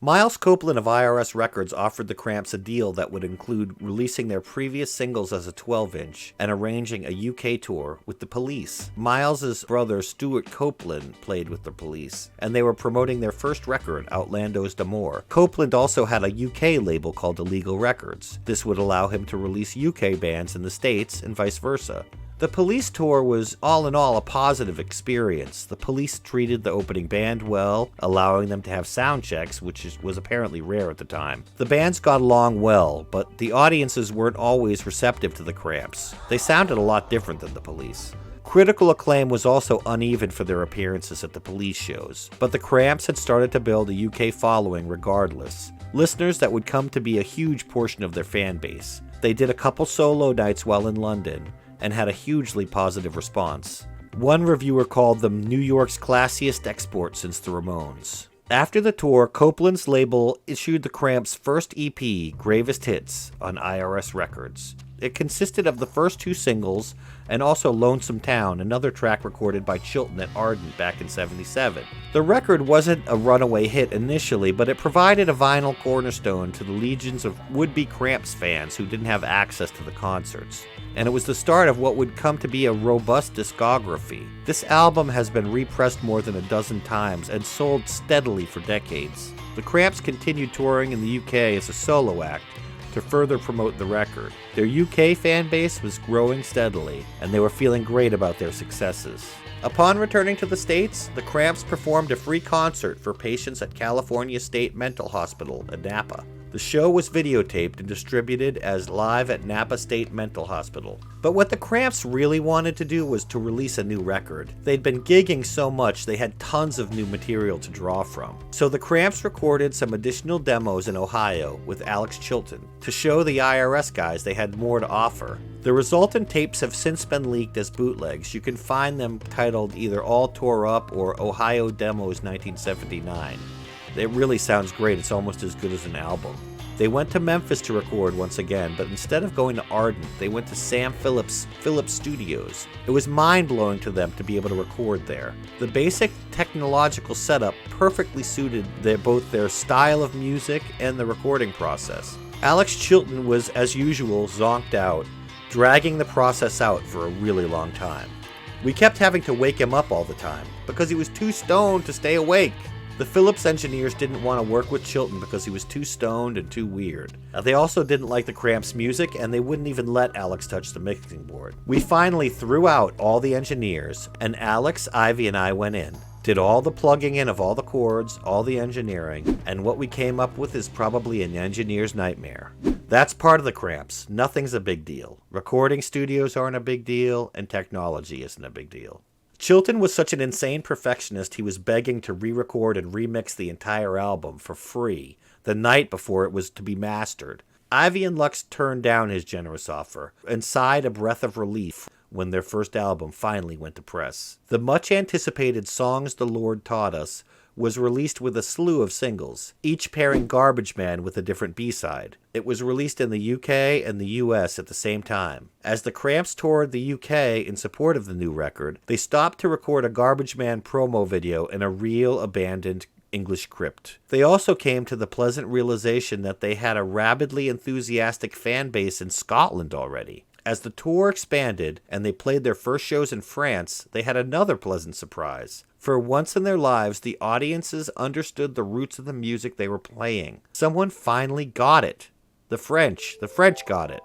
Miles Copeland of IRS Records offered the Cramps a deal that would include releasing their previous singles as a 12-inch and arranging a UK tour with the Police. Miles's brother Stuart Copeland played with the Police, and they were promoting their first record, Outlandos d'Amour. Copeland also had a UK label called Illegal Records. This would allow him to release UK bands in the States and vice versa. The Police tour was, all in all, a positive experience. The Police treated the opening band well, allowing them to have sound checks, which was apparently rare at the time. The bands got along well, but the audiences weren't always receptive to the Cramps. They sounded a lot different than the Police. Critical acclaim was also uneven for their appearances at the Police shows, but the Cramps had started to build a UK following regardless. Listeners that would come to be a huge portion of their fan base. They did a couple solo nights while in London, and had a hugely positive response. One reviewer called them New York's classiest export since the Ramones. After the tour, Copeland's label issued the Cramps' first EP, Gravest Hits, on IRS Records. It consisted of the first two singles and also Lonesome Town, another track recorded by Chilton at Ardent back in '77. The record wasn't a runaway hit initially, but it provided a vinyl cornerstone to the legions of would-be Cramps fans who didn't have access to the concerts. And it was the start of what would come to be a robust discography. This album has been repressed more than a dozen times and sold steadily for decades. The Cramps continued touring in the UK as a solo act to further promote the record. Their UK fan base was growing steadily, and they were feeling great about their successes. Upon returning to the States, the Cramps performed a free concert for patients at California State Mental Hospital in Napa. The show was videotaped and distributed as Live at Napa State Mental Hospital. But what the Cramps really wanted to do was to release a new record. They'd been gigging so much they had tons of new material to draw from. So the Cramps recorded some additional demos in Ohio with Alex Chilton to show the IRS guys they had more to offer. The resultant tapes have since been leaked as bootlegs. You can find them titled either All Tore Up or Ohio Demos 1979. It really sounds great. It's almost as good as an album. They went to Memphis to record once again, but instead of going to Ardent, they went to Sam Phillips Studios. It was mind-blowing to them to be able to record there. The basic technological setup perfectly suited both their style of music and the recording process. Alex Chilton was, as usual, zonked out, dragging the process out for a really long time. We kept having to wake him up all the time, because he was too stoned to stay awake. The Phillips engineers didn't want to work with Chilton because he was too stoned and too weird. They also didn't like the Cramps' music, and they wouldn't even let Alex touch the mixing board. We finally threw out all the engineers, and Alex, Ivy, and I went in, did all the plugging in of all the chords, all the engineering, and what we came up with is probably an engineer's nightmare. That's part of the Cramps. Nothing's a big deal. Recording studios aren't a big deal, and technology isn't a big deal. Chilton was such an insane perfectionist he was begging to re-record and remix the entire album for free the night before it was to be mastered. Ivy and Lux turned down his generous offer and sighed a breath of relief when their first album finally went to press. The much-anticipated Songs the Lord Taught Us was released with a slew of singles, each pairing Garbage Man with a different B-side. It was released in the UK and the US at the same time. As the Cramps toured the UK in support of the new record, they stopped to record a Garbage Man promo video in a real abandoned English crypt. They also came to the pleasant realization that they had a rabidly enthusiastic fan base in Scotland already. As the tour expanded and they played their first shows in France, they had another pleasant surprise. For once in their lives, the audiences understood the roots of the music they were playing. Someone finally got it. The French got it.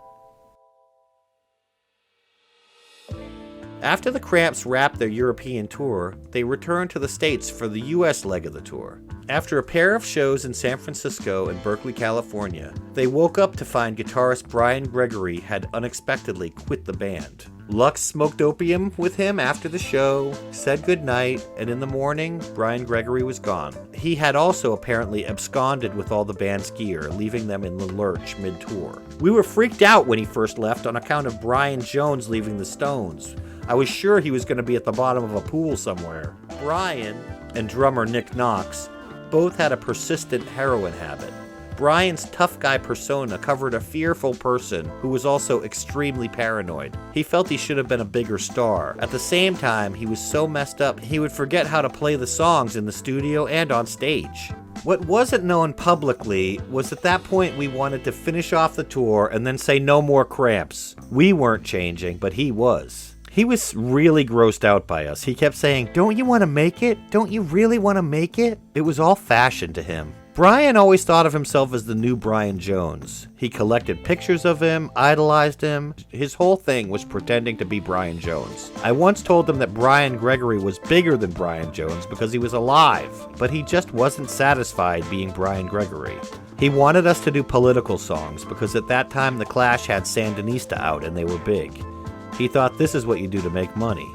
After the Cramps wrapped their European tour, they returned to the States for the US leg of the tour. After a pair of shows in San Francisco and Berkeley, California, they woke up to find guitarist Bryan Gregory had unexpectedly quit the band. Lux smoked opium with him after the show, said goodnight, and in the morning, Bryan Gregory was gone. He had also apparently absconded with all the band's gear, leaving them in the lurch mid-tour. We were freaked out when he first left on account of Brian Jones leaving the Stones. I was sure he was going to be at the bottom of a pool somewhere. Brian and drummer Ike Knox both had a persistent heroin habit. Brian's tough guy persona covered a fearful person who was also extremely paranoid. He felt he should have been a bigger star. At the same time, he was so messed up, he would forget how to play the songs in the studio and on stage. What wasn't known publicly was at that point we wanted to finish off the tour and then say no more Cramps. We weren't changing, but he was. He was really grossed out by us. He kept saying, "Don't you want to make it? Don't you really want to make it?" It was all fashion to him. Brian always thought of himself as the new Brian Jones. He collected pictures of him, idolized him. His whole thing was pretending to be Brian Jones. I once told him that Bryan Gregory was bigger than Brian Jones because he was alive, but he just wasn't satisfied being Bryan Gregory. He wanted us to do political songs because at that time the Clash had Sandinista out and they were big. He thought this is what you do to make money.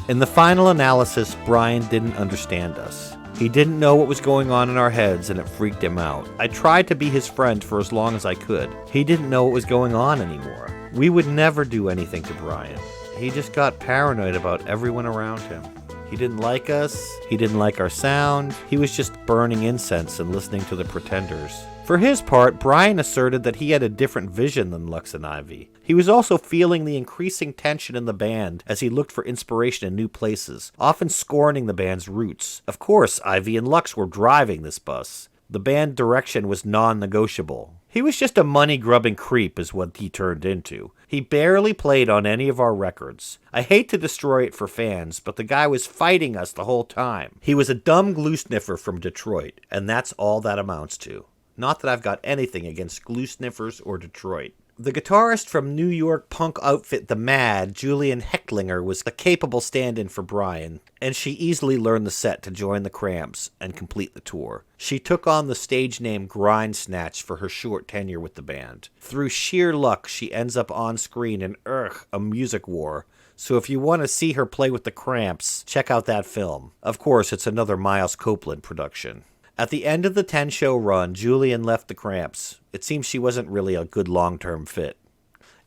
In the final analysis, Brian didn't understand us. He didn't know what was going on in our heads and it freaked him out. I tried to be his friend for as long as I could. He didn't know what was going on anymore. We would never do anything to Brian. He just got paranoid about everyone around him. He didn't like us. He didn't like our sound. He was just burning incense and listening to the Pretenders. For his part, Brian asserted that he had a different vision than Lux and Ivy. He was also feeling the increasing tension in the band as he looked for inspiration in new places, often scorning the band's roots. Of course, Ivy and Lux were driving this bus. The band direction was non-negotiable. He was just a money-grubbing creep is what he turned into. He barely played on any of our records. I hate to destroy it for fans, but the guy was fighting us the whole time. He was a dumb glue sniffer from Detroit, and that's all that amounts to. Not that I've got anything against glue sniffers or Detroit. The guitarist from New York punk outfit The Mad, Julian Hecklinger, was a capable stand-in for Brian, and she easily learned the set to join the Cramps and complete the tour. She took on the stage name Grindsnatch for her short tenure with the band. Through sheer luck, she ends up on screen in Urgh, A Music War, so if you want to see her play with the Cramps, check out that film. Of course, it's another Miles Copeland production. At the end of the 10-show run, Julian left the Cramps. It seems she wasn't really a good long-term fit.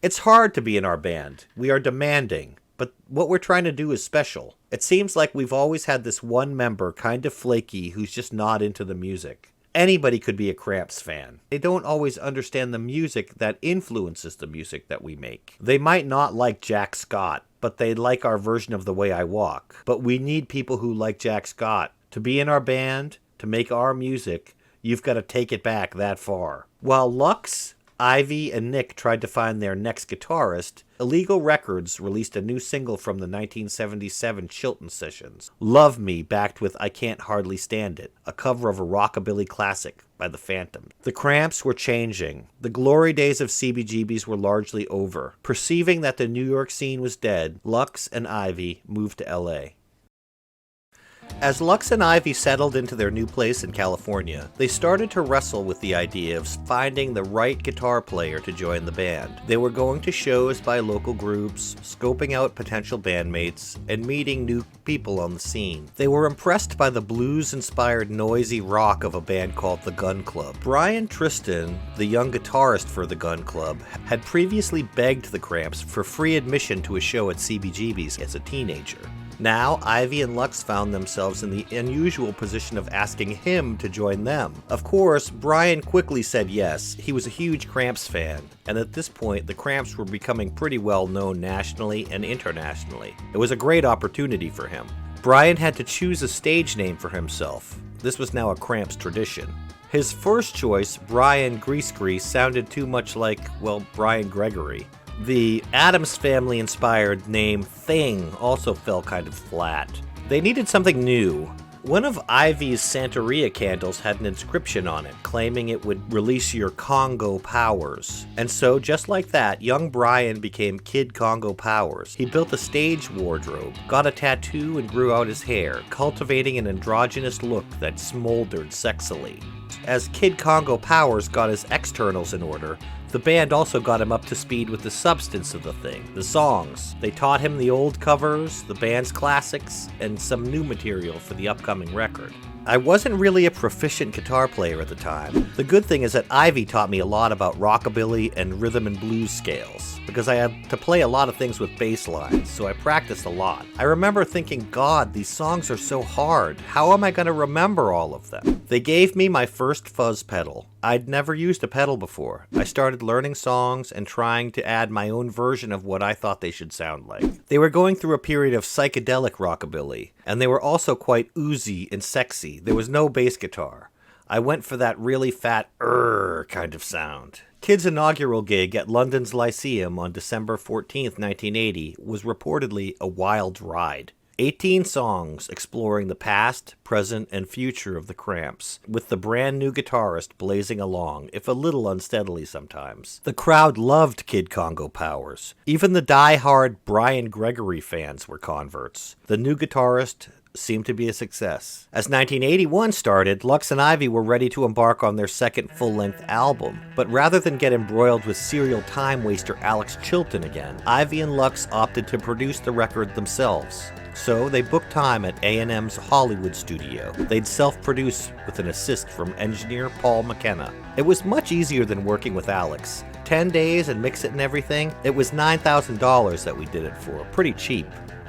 It's hard to be in our band. We are demanding, but what we're trying to do is special. It seems like we've always had this one member, kind of flaky, who's just not into the music. Anybody could be a Cramps fan. They don't always understand the music that influences the music that we make. They might not like Jack Scott, but they like our version of The Way I Walk. But we need people who like Jack Scott to be in our band. To make our music, you've got to take it back that far. While Lux, Ivy, and Nick tried to find their next guitarist, Illegal Records released a new single from the 1977 Chilton sessions, Love Me, backed with I Can't Hardly Stand It, a cover of a rockabilly classic by the Phantoms. The Cramps were changing. The glory days of CBGBs were largely over. Perceiving that the New York scene was dead, Lux and Ivy moved to LA. As Lux and Ivy settled into their new place in California, they started to wrestle with the idea of finding the right guitar player to join the band. They were going to shows by local groups, scoping out potential bandmates, and meeting new people on the scene. They were impressed by the blues-inspired noisy rock of a band called The Gun Club. Brian Tristan, the young guitarist for The Gun Club, had previously begged the Cramps for free admission to a show at CBGBs as a teenager. Now, Ivy and Lux found themselves in the unusual position of asking him to join them. Of course, Brian quickly said yes. He was a huge Cramps fan, and at this point, the Cramps were becoming pretty well known nationally and internationally. It was a great opportunity for him. Brian had to choose a stage name for himself. This was now a Cramps tradition. His first choice, Brian Grease, sounded too much like, well, Bryan Gregory. The Addams Family-inspired name Thing also fell kind of flat. They needed something new. One of Ivy's Santeria candles had an inscription on it, claiming it would release your Congo Powers. And so, just like that, young Bryan became Kid Congo Powers. He built a stage wardrobe, got a tattoo, and grew out his hair, cultivating an androgynous look that smoldered sexily. As Kid Congo Powers got his externals in order, the band also got him up to speed with the substance of the thing, the songs. They taught him the old covers, the band's classics, and some new material for the upcoming record. I wasn't really a proficient guitar player at the time. The good thing is that Ivy taught me a lot about rockabilly and rhythm and blues scales, because I had to play a lot of things with bass lines, so I practiced a lot. I remember thinking, God, these songs are so hard. How am I going to remember all of them? They gave me my first fuzz pedal. I'd never used a pedal before. I started learning songs and trying to add my own version of what I thought they should sound like. They were going through a period of psychedelic rockabilly, and they were also quite oozy and sexy. There was no bass guitar. I went for that really fat Urgh kind of sound. Kid's inaugural gig at London's Lyceum on December 14th, 1980 was reportedly a wild ride. 18 songs exploring the past, present, and future of the Cramps, with the brand new guitarist blazing along, if a little unsteadily sometimes. The crowd loved Kid Congo Powers. Even the die-hard Bryan Gregory fans were converts. The new guitarist seemed to be a success. As 1981 started, Lux and Ivy were ready to embark on their second full-length album, but rather than get embroiled with serial time-waster Alex Chilton again, Ivy and Lux opted to produce the record themselves. So they booked time at A&M's Hollywood studio. They'd self-produce with an assist from engineer Paul McKenna. It was much easier than working with Alex. 10 days and mix it and everything. It was $9,000 that we did it for, pretty cheap.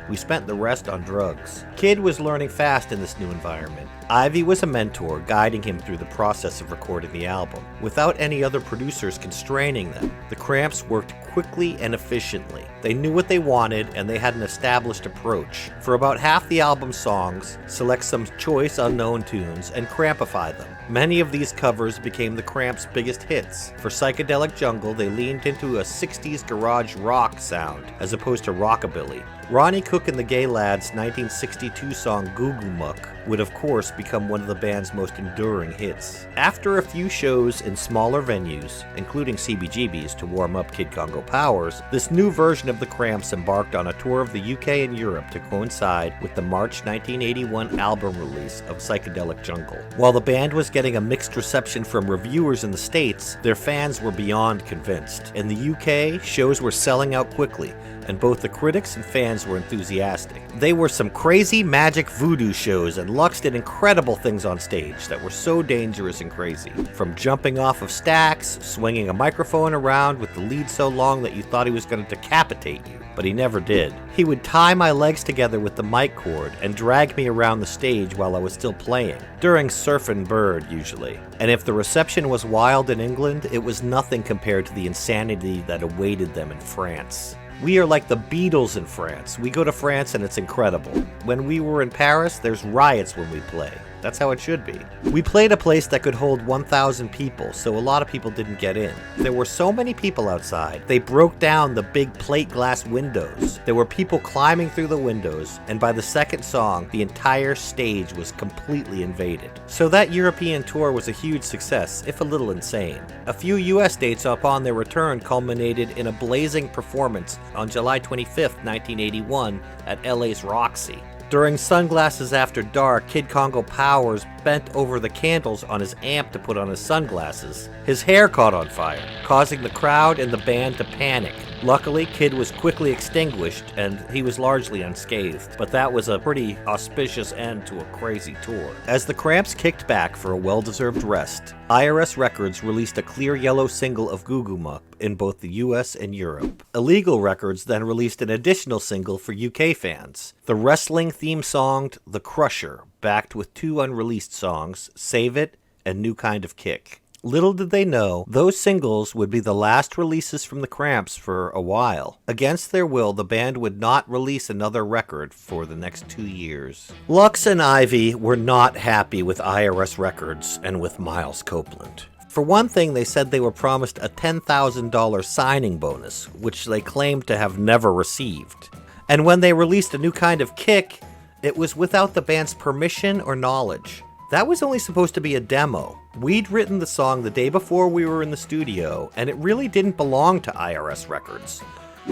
We spent the rest on drugs. Kid was learning fast in this new environment. Ivy was a mentor, guiding him through the process of recording the album. Without any other producers constraining them, the Cramps worked quickly and efficiently. They knew what they wanted, and they had an established approach. For about half the album's songs, select some choice unknown tunes and crampify them. Many of these covers became the Cramps' biggest hits. For Psychedelic Jungle, they leaned into a 60s garage rock sound, as opposed to rockabilly. Ronnie Cook and the Gay Lads' 1962 song Goo Goo Muck would of course become one of the band's most enduring hits. After a few shows in smaller venues, including CBGBs to warm up Kid Congo Powers, this new version of the Cramps embarked on a tour of the UK and Europe to coincide with the March 1981 album release of Psychedelic Jungle. While the band was getting a mixed reception from reviewers in the States, their fans were beyond convinced. In the UK, shows were selling out quickly, and both the critics and fans were enthusiastic. They were some crazy magic voodoo shows, and Lux did incredible things on stage that were so dangerous and crazy. From jumping off of stacks, swinging a microphone around with the lead so long that you thought he was going to decapitate you, but he never did. He would tie my legs together with the mic cord and drag me around the stage while I was still playing, during Surfin' Bird usually. And if the reception was wild in England, it was nothing compared to the insanity that awaited them in France. We are like the Beatles in France. We go to France and it's incredible. When we were in Paris, there's riots when we play. That's how it should be. We played a place that could hold 1,000 people, so a lot of people didn't get in. There were so many people outside, they broke down the big plate glass windows. There were people climbing through the windows, and by the second song, the entire stage was completely invaded. So that European tour was a huge success, if a little insane. A few US dates upon their return culminated in a blazing performance on July 25th, 1981 at LA's Roxy. During Sunglasses After Dark, Kid Congo Powers bent over the candles on his amp to put on his sunglasses. His hair caught on fire, causing the crowd and the band to panic. Luckily, Kid was quickly extinguished and he was largely unscathed, but that was a pretty auspicious end to a crazy tour. As the Cramps kicked back for a well-deserved rest, IRS Records released a clear yellow single of Goo Goo Muck in both the US and Europe. Illegal Records then released an additional single for UK fans, the wrestling theme song The Crusher, backed with two unreleased songs, Save It and New Kind of Kick. Little did they know, those singles would be the last releases from the Cramps for a while. Against their will, the band would not release another record for the next 2 years. Lux and Ivy were not happy with IRS Records and with Miles Copeland. For one thing, they said they were promised a $10,000 signing bonus, which they claimed to have never received. And when they released A New Kind of Kick, It was without the band's permission or knowledge. That was only supposed to be a demo. We'd written the song the day before we were in the studio, and it really didn't belong to IRS Records.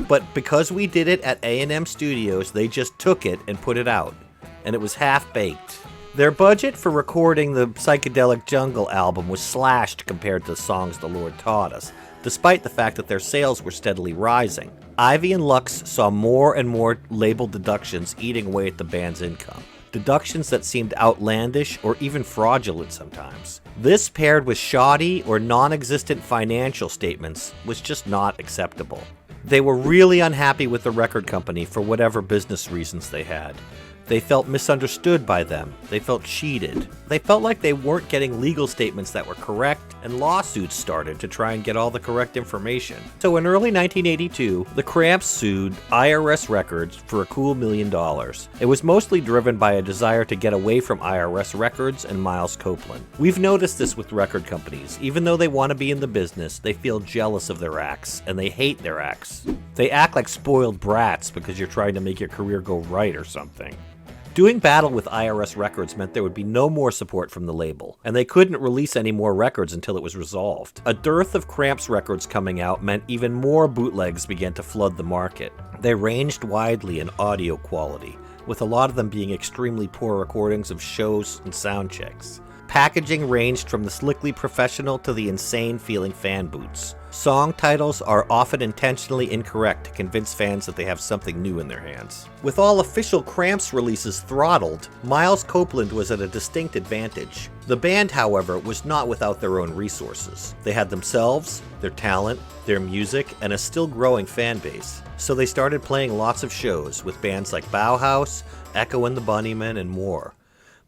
But because we did it at A&M Studios, they just took it and put it out. And it was half-baked. Their budget for recording the Psychedelic Jungle album was slashed compared to the songs the Lord taught us, despite the fact that their sales were steadily rising. Ivy and Lux saw more and more label deductions eating away at the band's income. Deductions that seemed outlandish or even fraudulent sometimes. This, paired with shoddy or non-existent financial statements, was just not acceptable. They were really unhappy with the record company for whatever business reasons they had. They felt misunderstood by them. They felt cheated. They felt like they weren't getting legal statements that were correct, and lawsuits started to try and get all the correct information. So in early 1982, the Cramps sued IRS Records for a cool $1 million. It was mostly driven by a desire to get away from IRS Records and Miles Copeland. We've noticed this with record companies. Even though they want to be in the business, they feel jealous of their acts, and they hate their acts. They act like spoiled brats because you're trying to make your career go right or something. Doing battle with IRS Records meant there would be no more support from the label, and they couldn't release any more records until it was resolved. A dearth of Cramps records coming out meant even more bootlegs began to flood the market. They ranged widely in audio quality, with a lot of them being extremely poor recordings of shows and sound checks. Packaging ranged from the slickly professional to the insane-feeling fan boots. Song titles are often intentionally incorrect to convince fans that they have something new in their hands. With all official Cramps releases throttled, Miles Copeland was at a distinct advantage. The band, however, was not without their own resources. They had themselves, their talent, their music, and a still growing fan base. So they started playing lots of shows with bands like Bauhaus, Echo and the Bunnymen, and more.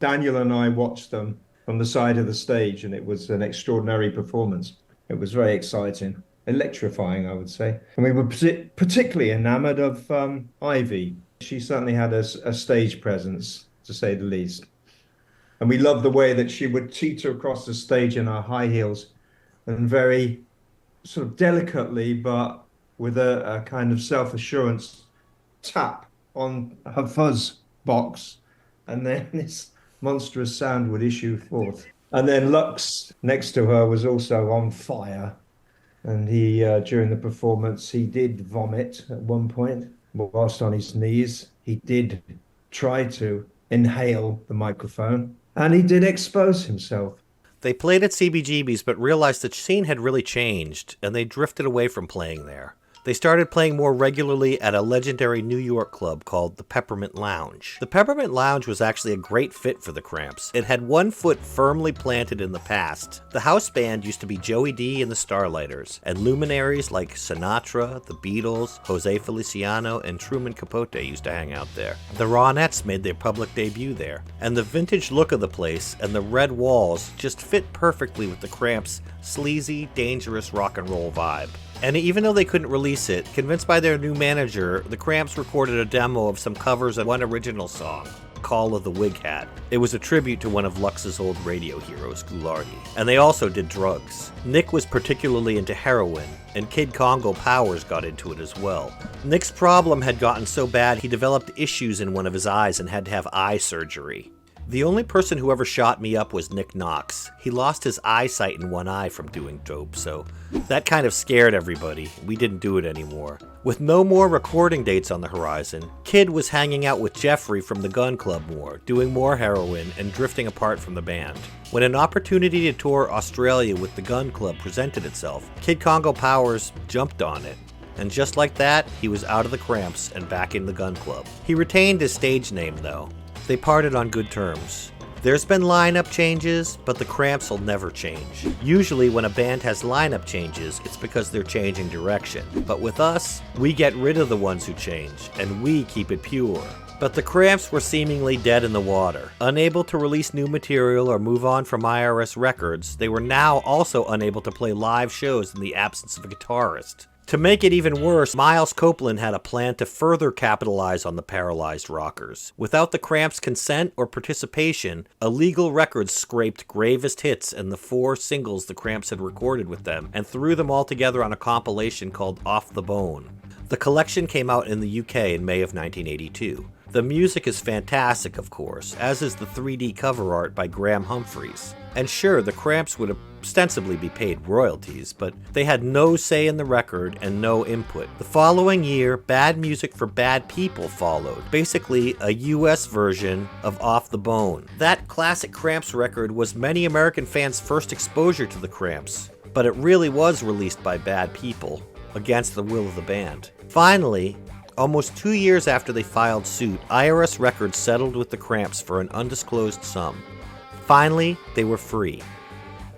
Daniel and I watched them from the side of the stage, and it was an extraordinary performance. It was very exciting, electrifying, I would say. And we were particularly enamored of Ivy. She certainly had a stage presence, to say the least. And we loved the way that she would teeter across the stage in her high heels and very sort of delicately, but with a kind of self-assurance, tap on her fuzz box. And then this monstrous sound would issue forth. And then Lux next to her was also on fire. And he, during the performance, he did vomit at one point whilst on his knees. He did try to inhale the microphone, and he did expose himself. They played at CBGBs but realized the scene had really changed, and they drifted away from playing there. They started playing more regularly at a legendary New York club called the Peppermint Lounge. The Peppermint Lounge was actually a great fit for the Cramps. It had one foot firmly planted in the past. The house band used to be Joey D and the Starlighters, and luminaries like Sinatra, the Beatles, Jose Feliciano, and Truman Capote used to hang out there. The Ronettes made their public debut there, and the vintage look of the place and the red walls just fit perfectly with the Cramps' sleazy, dangerous rock and roll vibe. And even though they couldn't release it, convinced by their new manager, the Cramps recorded a demo of some covers of one original song, Call of the Wig Hat. It was a tribute to one of Lux's old radio heroes, Goulardi. And they also did drugs. Nick was particularly into heroin, and Kid Congo Powers got into it as well. Nick's problem had gotten so bad he developed issues in one of his eyes and had to have eye surgery. The only person who ever shot me up was Nick Knox. He lost his eyesight in one eye from doing dope, so that kind of scared everybody. We didn't do it anymore. With no more recording dates on the horizon, Kid was hanging out with Jeffrey from the Gun Club more, doing more heroin, and drifting apart from the band. When an opportunity to tour Australia with the Gun Club presented itself, Kid Congo Powers jumped on it. And just like that, he was out of the Cramps and back in the Gun Club. He retained his stage name, though. They parted on good terms. There's been lineup changes, but the Cramps will never change. Usually when a band has lineup changes, it's because they're changing direction. But with us, we get rid of the ones who change, and we keep it pure. But the Cramps were seemingly dead in the water. Unable to release new material or move on from IRS Records, they were now also unable to play live shows in the absence of a guitarist. To make it even worse, Miles Copeland had a plan to further capitalize on the paralyzed rockers. Without the Cramps' consent or participation, Illegal Records scraped Gravest hits and the 4 singles the Cramps had recorded with them and threw them all together on a compilation called Off the Bone. The collection came out in the UK in May of 1982. The music is fantastic, of course, as is the 3D cover art by Graham Humphreys. And sure, the Cramps would ostensibly be paid royalties, but they had no say in the record and no input. The following year, Bad Music for Bad People followed, basically a US version of Off the Bone. That classic Cramps record was many American fans' first exposure to the Cramps, but it really was released by bad people, against the will of the band. Finally, almost 2 years after they filed suit, IRS Records settled with the Cramps for an undisclosed sum. Finally, they were free.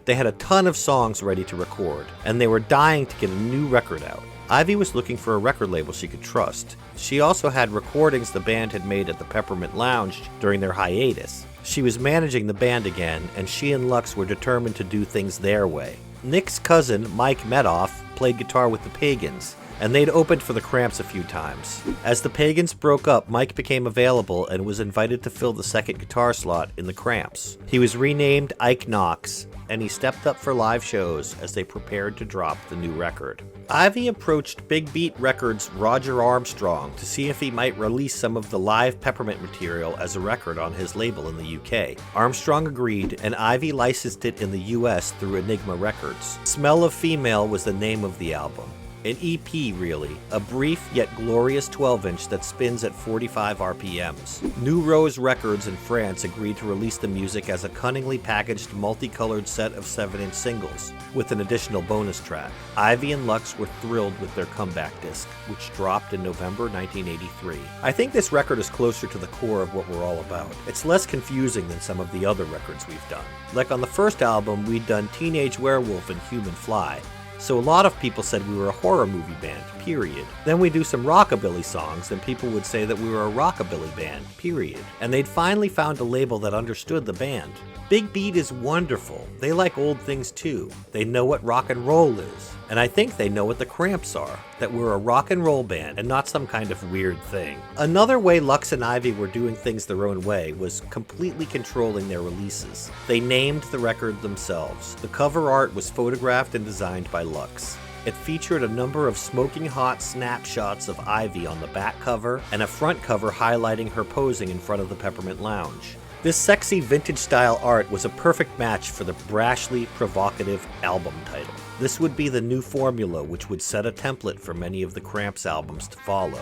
They had a ton of songs ready to record, and they were dying to get a new record out. Ivy was looking for a record label she could trust. She also had recordings the band had made at the Peppermint Lounge during their hiatus. She was managing the band again, and she and Lux were determined to do things their way. Nick's cousin, Mike Medoff, played guitar with the Pagans, and they'd opened for the Cramps a few times. As the Pagans broke up, Mike became available and was invited to fill the second guitar slot in the Cramps. He was renamed Ike Knox, and he stepped up for live shows as they prepared to drop the new record. Ivy approached Big Beat Records' Roger Armstrong to see if he might release some of the live Peppermint material as a record on his label in the UK. Armstrong agreed, and Ivy licensed it in the US through Enigma Records. Smell of Female was the name of the album. An EP, really. A brief yet glorious 12-inch that spins at 45 RPMs. New Rose Records in France agreed to release the music as a cunningly packaged multicolored set of 7-inch singles, with an additional bonus track. Ivy and Lux were thrilled with their comeback disc, which dropped in November 1983. I think this record is closer to the core of what we're all about. It's less confusing than some of the other records we've done. Like on the first album, we'd done Teenage Werewolf and Human Fly, so a lot of people said we were a horror movie band, period. Then we do some rockabilly songs, and people would say that we were a rockabilly band, period. And they'd finally found a label that understood the band. Big Beat is wonderful. They like old things too. They know what rock and roll is. And I think they know what the Cramps are, that we're a rock and roll band and not some kind of weird thing. Another way Lux and Ivy were doing things their own way was completely controlling their releases. They named the record themselves. The cover art was photographed and designed by Lux. It featured a number of smoking hot snapshots of Ivy on the back cover and a front cover highlighting her posing in front of the Peppermint Lounge. This sexy vintage-style art was a perfect match for the brashly provocative album title. This would be the new formula which would set a template for many of the Cramps albums to follow.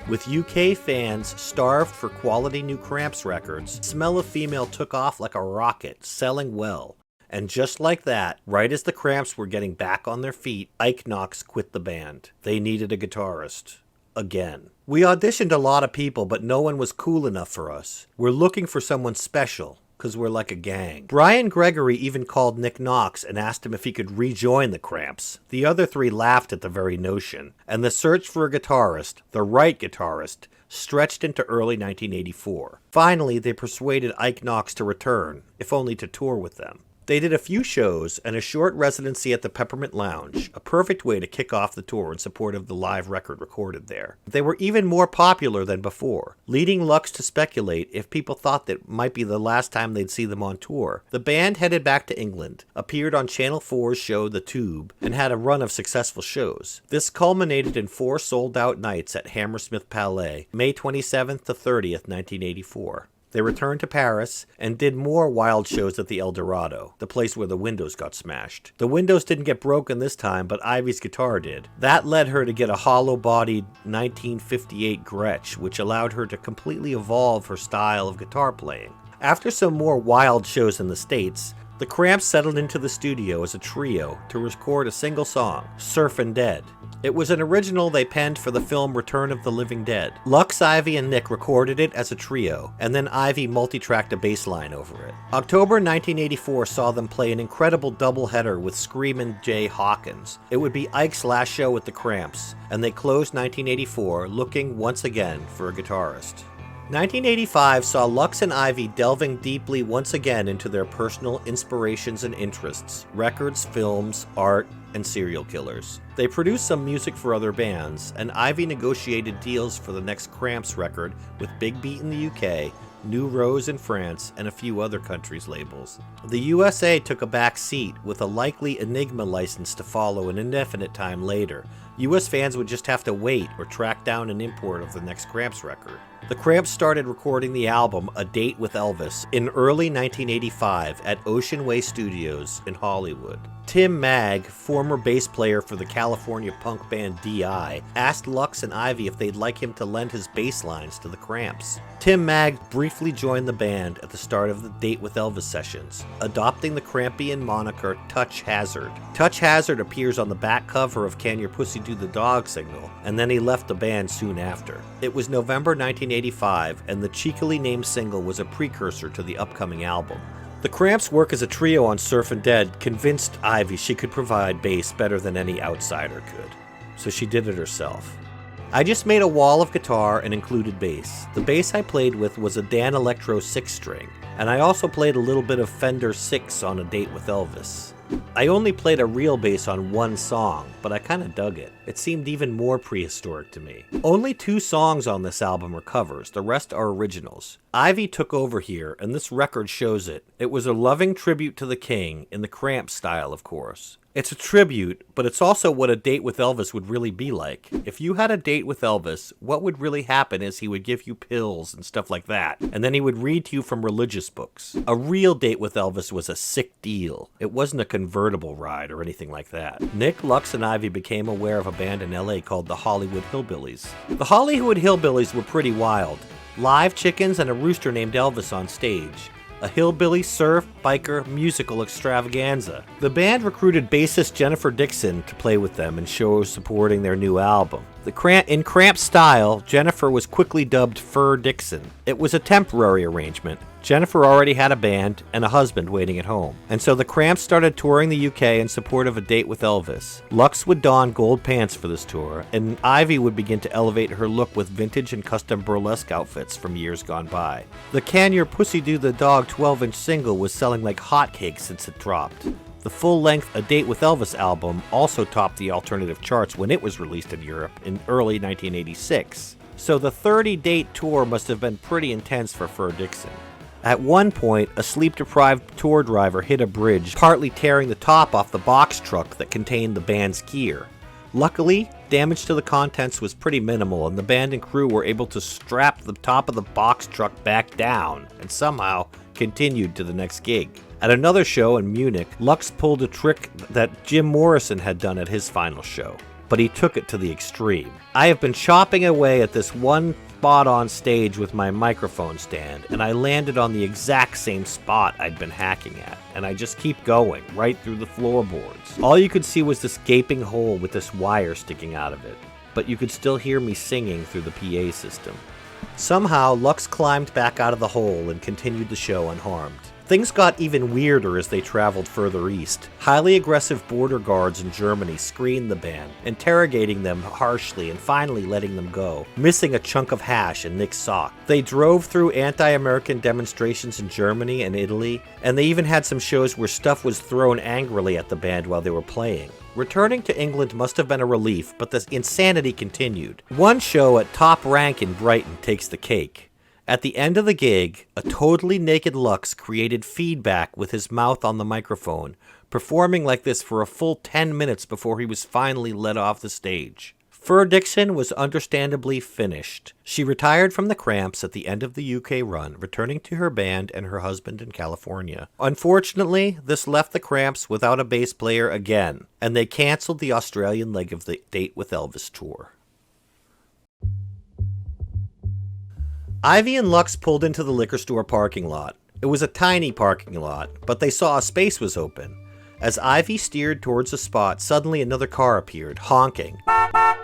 With UK fans starved for quality new Cramps records, Smell of Female took off like a rocket, selling well. And just like that, right as the Cramps were getting back on their feet, Ike Knox quit the band. They needed a guitarist. Again. We auditioned a lot of people, but no one was cool enough for us. We're looking for someone special, because we're like a gang. Bryan Gregory even called Nick Knox and asked him if he could rejoin the Cramps. The other three laughed at the very notion, and the search for a guitarist, the right guitarist, stretched into early 1984. Finally, they persuaded Ike Knox to return, if only to tour with them. They did a few shows and a short residency at the Peppermint Lounge, a perfect way to kick off the tour in support of the live record recorded there. They were even more popular than before, leading Lux to speculate if people thought that might be the last time they'd see them on tour. The band headed back to England, appeared on Channel 4's show The Tube, and had a run of successful shows. This culminated in 4 sold-out nights at Hammersmith Palais, May 27th to 30th, 1984. They returned to Paris and did more wild shows at the El Dorado, the place where the windows got smashed. The windows didn't get broken this time, but Ivy's guitar did. That led her to get a hollow-bodied 1958 Gretsch, which allowed her to completely evolve her style of guitar playing. After some more wild shows in the States, the Cramps settled into the studio as a trio to record a single song, Surfin' Dead. It was an original they penned for the film Return of the Living Dead. Lux, Ivy, and Nick recorded it as a trio, and then Ivy multi-tracked a bass line over it. October 1984 saw them play an incredible doubleheader with Screamin' Jay Hawkins. It would be Ike's last show with the Cramps, and they closed 1984 looking once again for a guitarist. 1985 saw Lux and Ivy delving deeply once again into their personal inspirations and interests, records, films, art, and serial killers. They produced some music for other bands, and Ivy negotiated deals for the next Cramps record with Big Beat in the UK, New Rose in France, and a few other countries' labels. The USA took a back seat, with a likely Enigma license to follow an indefinite time later. US fans would just have to wait or track down an import of the next Cramps record. The The Cramps started recording the album A Date with Elvis in early 1985 at Ocean Way Studios in Hollywood. Tim Mag, former bass player for the California punk band D.I., asked Lux and Ivy if they'd like him to lend his bass lines to the Cramps. Tim Mag briefly joined the band at the start of the Date with Elvis sessions, adopting the Crampian moniker Touch Hazard. Touch Hazard appears on the back cover of Can Your Pussy Do the Dog Signal, and then he left the band soon after. It was November 1985, and the cheekily named single was a precursor to the upcoming album. The Cramps' work as a trio on Surfin' Dead convinced Ivy she could provide bass better than any outsider could, so she did it herself. I just made a wall of guitar and included bass. The bass I played with was a Dan Electro 6-string, and I also played a little bit of Fender 6 on A Date with Elvis. I only played a real bass on one song, but I kinda dug it. It seemed even more prehistoric to me. Only 2 songs on this album are covers, the rest are originals. Ivy took over here, and this record shows it. It was a loving tribute to the king, in the Cramps style, of course. It's a tribute, but it's also what a date with Elvis would really be like. If you had a date with Elvis, what would really happen is he would give you pills and stuff like that, and then he would read to you from religious books. A real date with Elvis was a sick deal. It wasn't a convertible ride or anything like that. Nick, Lux, and Ivy became aware of a band in LA called the Hollywood Hillbillies. The Hollywood Hillbillies were pretty wild. Live chickens and a rooster named Elvis on stage. A hillbilly surf biker musical extravaganza. The band recruited bassist Jennifer Dixon to play with them in shows supporting their new album. In Cramp style, Jennifer was quickly dubbed Fur Dixon. It was a temporary arrangement. Jennifer already had a band and a husband waiting at home, and so the Cramps started touring the UK in support of A Date with Elvis. Lux would don gold pants for this tour, and Ivy would begin to elevate her look with vintage and custom burlesque outfits from years gone by. The Can Your Pussy Do the Dog 12-inch single was selling like hotcakes since it dropped. The full-length A Date with Elvis album also topped the alternative charts when it was released in Europe in early 1986. So the 30-date tour must have been pretty intense for Fur Dixon. At one point, a sleep-deprived tour driver hit a bridge, partly tearing the top off the box truck that contained the band's gear. Luckily, damage to the contents was pretty minimal, and the band and crew were able to strap the top of the box truck back down, and somehow continued to the next gig. At another show in Munich, Lux pulled a trick that Jim Morrison had done at his final show, but he took it to the extreme. I have been chopping away at this one spot on stage with my microphone stand, and I landed on the exact same spot I'd been hacking at, and I just keep going, right through the floorboards. All you could see was this gaping hole with this wire sticking out of it, but you could still hear me singing through the PA system. Somehow, Lux climbed back out of the hole and continued the show unharmed. Things got even weirder as they traveled further east. Highly aggressive border guards in Germany screened the band, interrogating them harshly and finally letting them go, missing a chunk of hash in Nick's sock. They drove through anti-American demonstrations in Germany and Italy, and they even had some shows where stuff was thrown angrily at the band while they were playing. Returning to England must have been a relief, but the insanity continued. One show at Top Rank in Brighton takes the cake. At the end of the gig, a totally naked Lux created feedback with his mouth on the microphone, performing like this for a full 10 minutes before he was finally let off the stage. Fur Dixon was understandably finished. She retired from the Cramps at the end of the UK run, returning to her band and her husband in California. Unfortunately, this left the Cramps without a bass player again, and they canceled the Australian leg of the Date with Elvis tour. Ivy and Lux pulled into the liquor store parking lot. It was a tiny parking lot, but they saw a space was open. As Ivy steered towards the spot, suddenly another car appeared, honking,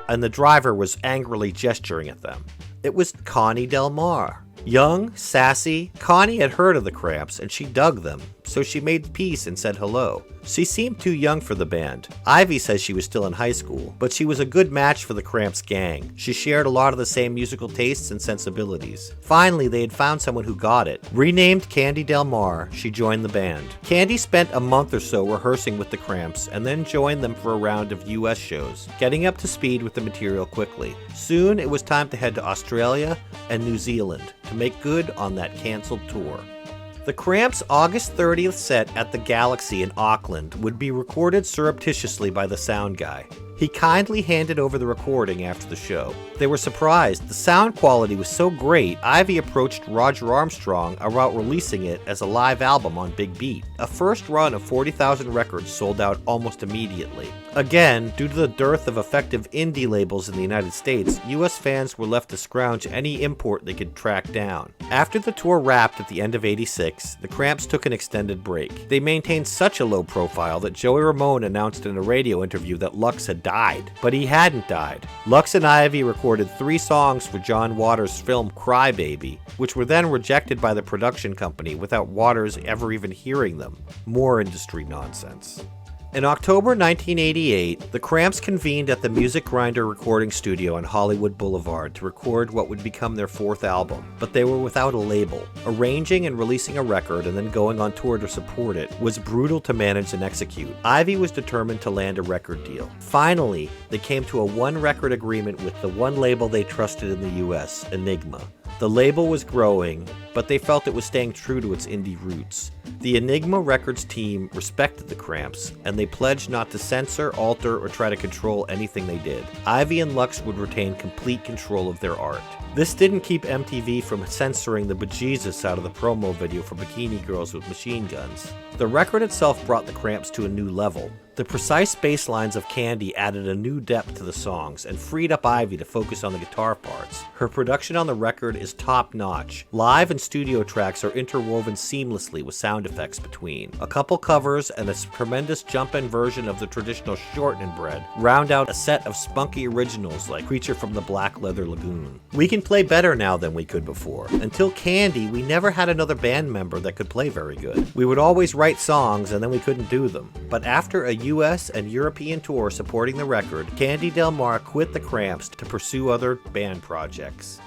and the driver was angrily gesturing at them. It was Connie Del Mar. Young, sassy, Connie had heard of the Cramps, and she dug them, so she made peace and said hello. She seemed too young for the band. Ivy says she was still in high school, but she was a good match for the Cramps gang. She shared a lot of the same musical tastes and sensibilities. Finally, they had found someone who got it. Renamed Candy Del Mar, she joined the band. Candy spent a month or so rehearsing with the Cramps, and then joined them for a round of US shows, getting up to speed with the material quickly. Soon, it was time to head to Australia and New Zealand to make good on that canceled tour. The Cramps' August 30th set at the Galaxy in Auckland would be recorded surreptitiously by the sound guy. He kindly handed over the recording after the show. They were surprised. The sound quality was so great, Ivy approached Roger Armstrong about releasing it as a live album on Big Beat. A first run of 40,000 records sold out almost immediately. Again, due to the dearth of effective indie labels in the United States, US fans were left to scrounge any import they could track down. After the tour wrapped at the end of '86, the Cramps took an extended break. They maintained such a low profile that Joey Ramone announced in a radio interview that Lux had died. But he hadn't died. Lux and Ivy recorded 3 songs for John Waters' film Cry Baby, which were then rejected by the production company without Waters ever even hearing them. More industry nonsense. In October 1988, the Cramps convened at the Music Grinder recording studio on Hollywood Boulevard to record what would become their 4th album, but they were without a label. Arranging and releasing a record and then going on tour to support it was brutal to manage and execute. Ivy was determined to land a record deal. Finally, they came to a 1-record agreement with the one label they trusted in the US, Enigma. The label was growing, but they felt it was staying true to its indie roots. The Enigma Records team respected the Cramps, and they pledged not to censor, alter, or try to control anything they did. Ivy and Lux would retain complete control of their art. This didn't keep MTV from censoring the bejesus out of the promo video for Bikini Girls with Machine Guns. The record itself brought the Cramps to a new level. The precise bass lines of Candy added a new depth to the songs and freed up Ivy to focus on the guitar parts. Her production on the record is top-notch. Live and studio tracks are interwoven seamlessly with sound effects between. A couple covers and a tremendous jump-in version of the traditional shortening bread round out a set of spunky originals like Creature from the Black Leather Lagoon. We can play better now than we could before. Until Candy, we never had another band member that could play very good. We would always write songs and then we couldn't do them. But after a US and European tour supporting the record, Candy Del Mar quit the Cramps to pursue other band projects.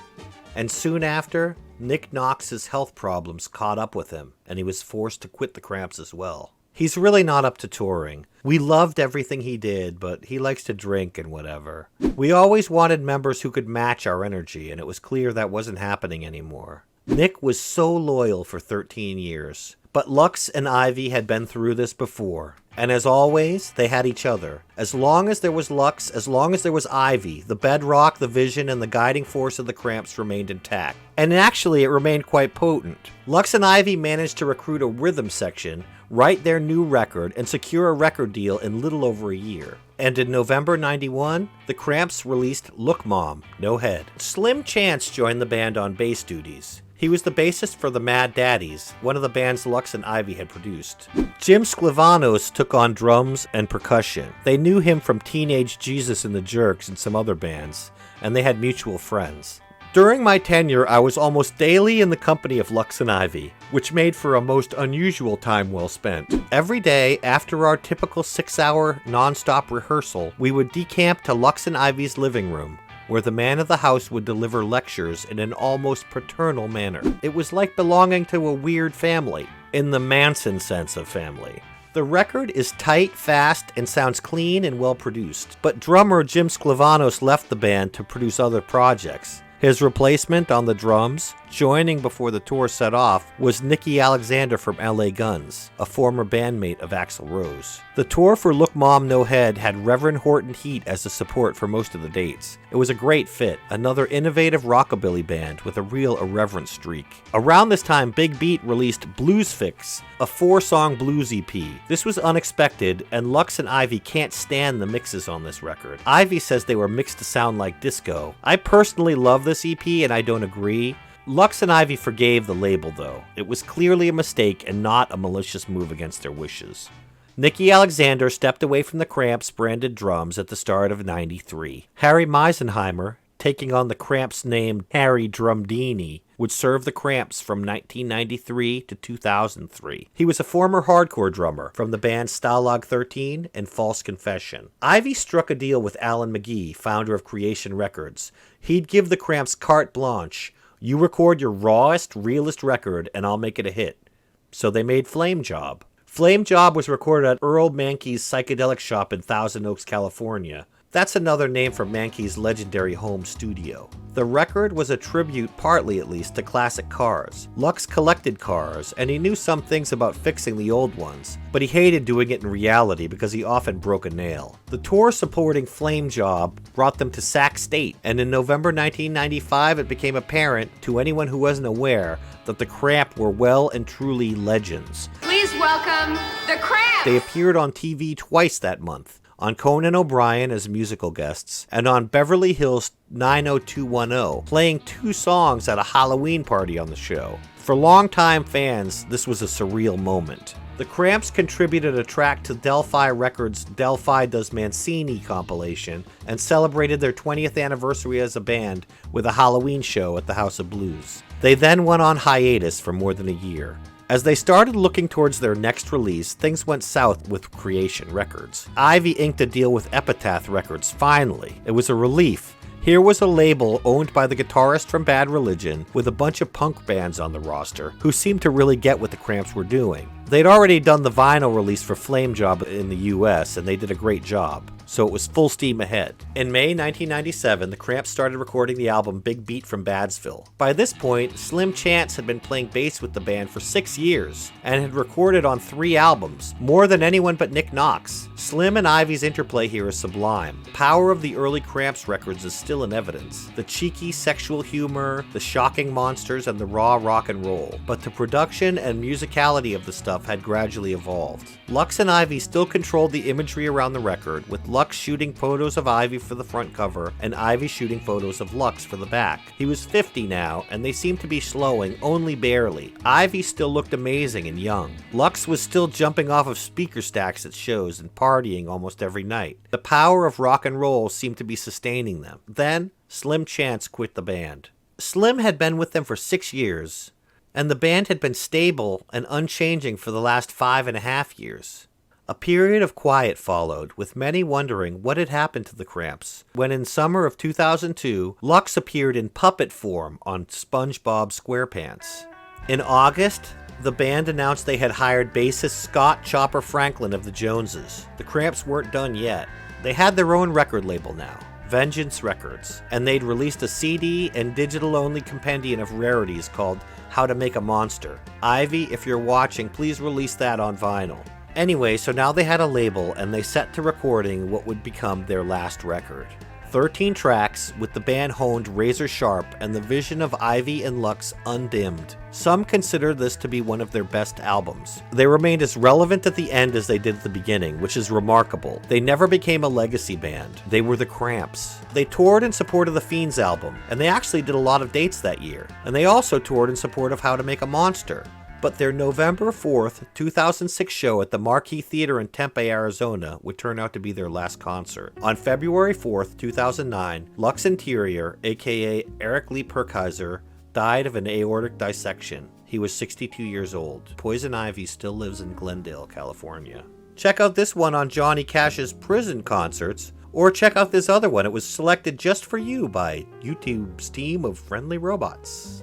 And soon after, Nick Knox's health problems caught up with him, and he was forced to quit the Cramps as well. He's really not up to touring. We loved everything he did, but he likes to drink and whatever. We always wanted members who could match our energy, and it was clear that wasn't happening anymore. Nick was so loyal for 13 years. But Lux and Ivy had been through this before. And as always, they had each other. As long as there was Lux, as long as there was Ivy, the bedrock, the vision, and the guiding force of the Cramps remained intact. And actually, it remained quite potent. Lux and Ivy managed to recruit a rhythm section, write their new record, and secure a record deal in little over a year. And in November '91, the Cramps released Look Mom, No Head. Slim Chance joined the band on bass duties. He was the bassist for the Mad Daddies, one of the bands Lux and Ivy had produced. Jim Sclivanos took on drums and percussion. They knew him from Teenage Jesus and the Jerks and some other bands, and they had mutual friends. During my tenure, I was almost daily in the company of Lux and Ivy, which made for a most unusual time well spent. Every day, after our typical 6-hour non-stop rehearsal, we would decamp to Lux and Ivy's living room, where the man of the house would deliver lectures in an almost paternal manner. It was like belonging to a weird family, in the Manson sense of family. The record is tight, fast, and sounds clean and well produced, but drummer Jim Sclivanos left the band to produce other projects. His replacement on the drums, joining before the tour set off, was Nickey Alexander from LA Guns, a former bandmate of Axl Rose. The tour for Look Mom No Head had Reverend Horton Heat as the support for most of the dates. It was a great fit, another innovative rockabilly band with a real irreverent streak. Around this time, Big Beat released Blues Fix, a 4-song blues EP. This was unexpected, and Lux and Ivy can't stand the mixes on this record. Ivy says they were mixed to sound like disco. I personally love this EP, and I don't agree. Lux and Ivy forgave the label, though. It was clearly a mistake and not a malicious move against their wishes. Nickey Alexander stepped away from the Cramps branded drums at the start of '93. Harry Meisenheimer, taking on the Cramps name Harry Drumdini, would serve the Cramps from 1993 to 2003. He was a former hardcore drummer from the bands Stalag 13 and False Confession. Ivy struck a deal with Alan McGee, founder of Creation Records. He'd give the Cramps carte blanche. You record your rawest, realest record, and I'll make it a hit. So they made Flame Job. Flame Job was recorded at Earl Mankey's Psychedelic Shop in Thousand Oaks, California. That's another name for Mankey's legendary home studio. The record was a tribute, partly at least, to classic cars. Lux collected cars, and he knew some things about fixing the old ones, but he hated doing it in reality because he often broke a nail. The tour supporting Flame Job brought them to Sac State, and in November 1995 it became apparent to anyone who wasn't aware that the Cramps were well and truly legends. Please welcome the Cramps! They appeared on TV twice that month. On Conan O'Brien as musical guests, and on Beverly Hills 90210, playing 2 songs at a Halloween party on the show. For longtime fans, this was a surreal moment. The Cramps contributed a track to Delphi Records' Delphi Does Mancini compilation, and celebrated their 20th anniversary as a band with a Halloween show at the House of Blues. They then went on hiatus for more than a year. As they started looking towards their next release, things went south with Creation Records. Ivy inked a deal with Epitaph Records, finally. It was a relief. Here was a label owned by the guitarist from Bad Religion with a bunch of punk bands on the roster who seemed to really get what the Cramps were doing. They'd already done the vinyl release for Flame Job in the US, and they did a great job, so it was full steam ahead. In May 1997, the Cramps started recording the album Big Beat from Badsville. By this point, Slim Chance had been playing bass with the band for 6 years, and had recorded on 3 albums, more than anyone but Nick Knox. Slim and Ivy's interplay here is sublime. The power of the early Cramps records is still in evidence. The cheeky sexual humor, the shocking monsters, and the raw rock and roll. But the production and musicality of the stuff had gradually evolved. Lux and Ivy still controlled the imagery around the record, with Lux shooting photos of Ivy for the front cover, and Ivy shooting photos of Lux for the back. He was 50 now, and they seemed to be slowing only barely. Ivy still looked amazing and young. Lux was still jumping off of speaker stacks at shows and partying almost every night. The power of rock and roll seemed to be sustaining them. Then, Slim Chance quit the band. Slim had been with them for 6 years, and the band had been stable and unchanging for the last 5.5 years. A period of quiet followed, with many wondering what had happened to the Cramps, when in summer of 2002, Lux appeared in puppet form on SpongeBob SquarePants. In August, the band announced they had hired bassist Scott Chopper Franklin of the Joneses. The Cramps weren't done yet. They had their own record label now, Vengeance Records, and they'd released a CD and digital-only compendium of rarities called How to Make a Monster. Ivy, if you're watching, please release that on vinyl. Anyway, so now they had a label, and they set to recording what would become their last record. 13 tracks, with the band honed razor sharp and the vision of Ivy and Lux undimmed. Some consider this to be one of their best albums. They remained as relevant at the end as they did at the beginning, which is remarkable. They never became a legacy band. They were the Cramps. They toured in support of the Fiends album, and they actually did a lot of dates that year. And they also toured in support of How to Make a Monster. But their November 4th, 2006 show at the Marquee Theater in Tempe, Arizona would turn out to be their last concert. On February 4th, 2009, Lux Interior, aka Eric Lee Perkaiser, died of an aortic dissection. He was 62 years old. Poison Ivy still lives in Glendale, California. Check out this one on Johnny Cash's prison concerts, or check out this other one. It was selected just for you by YouTube's team of friendly robots.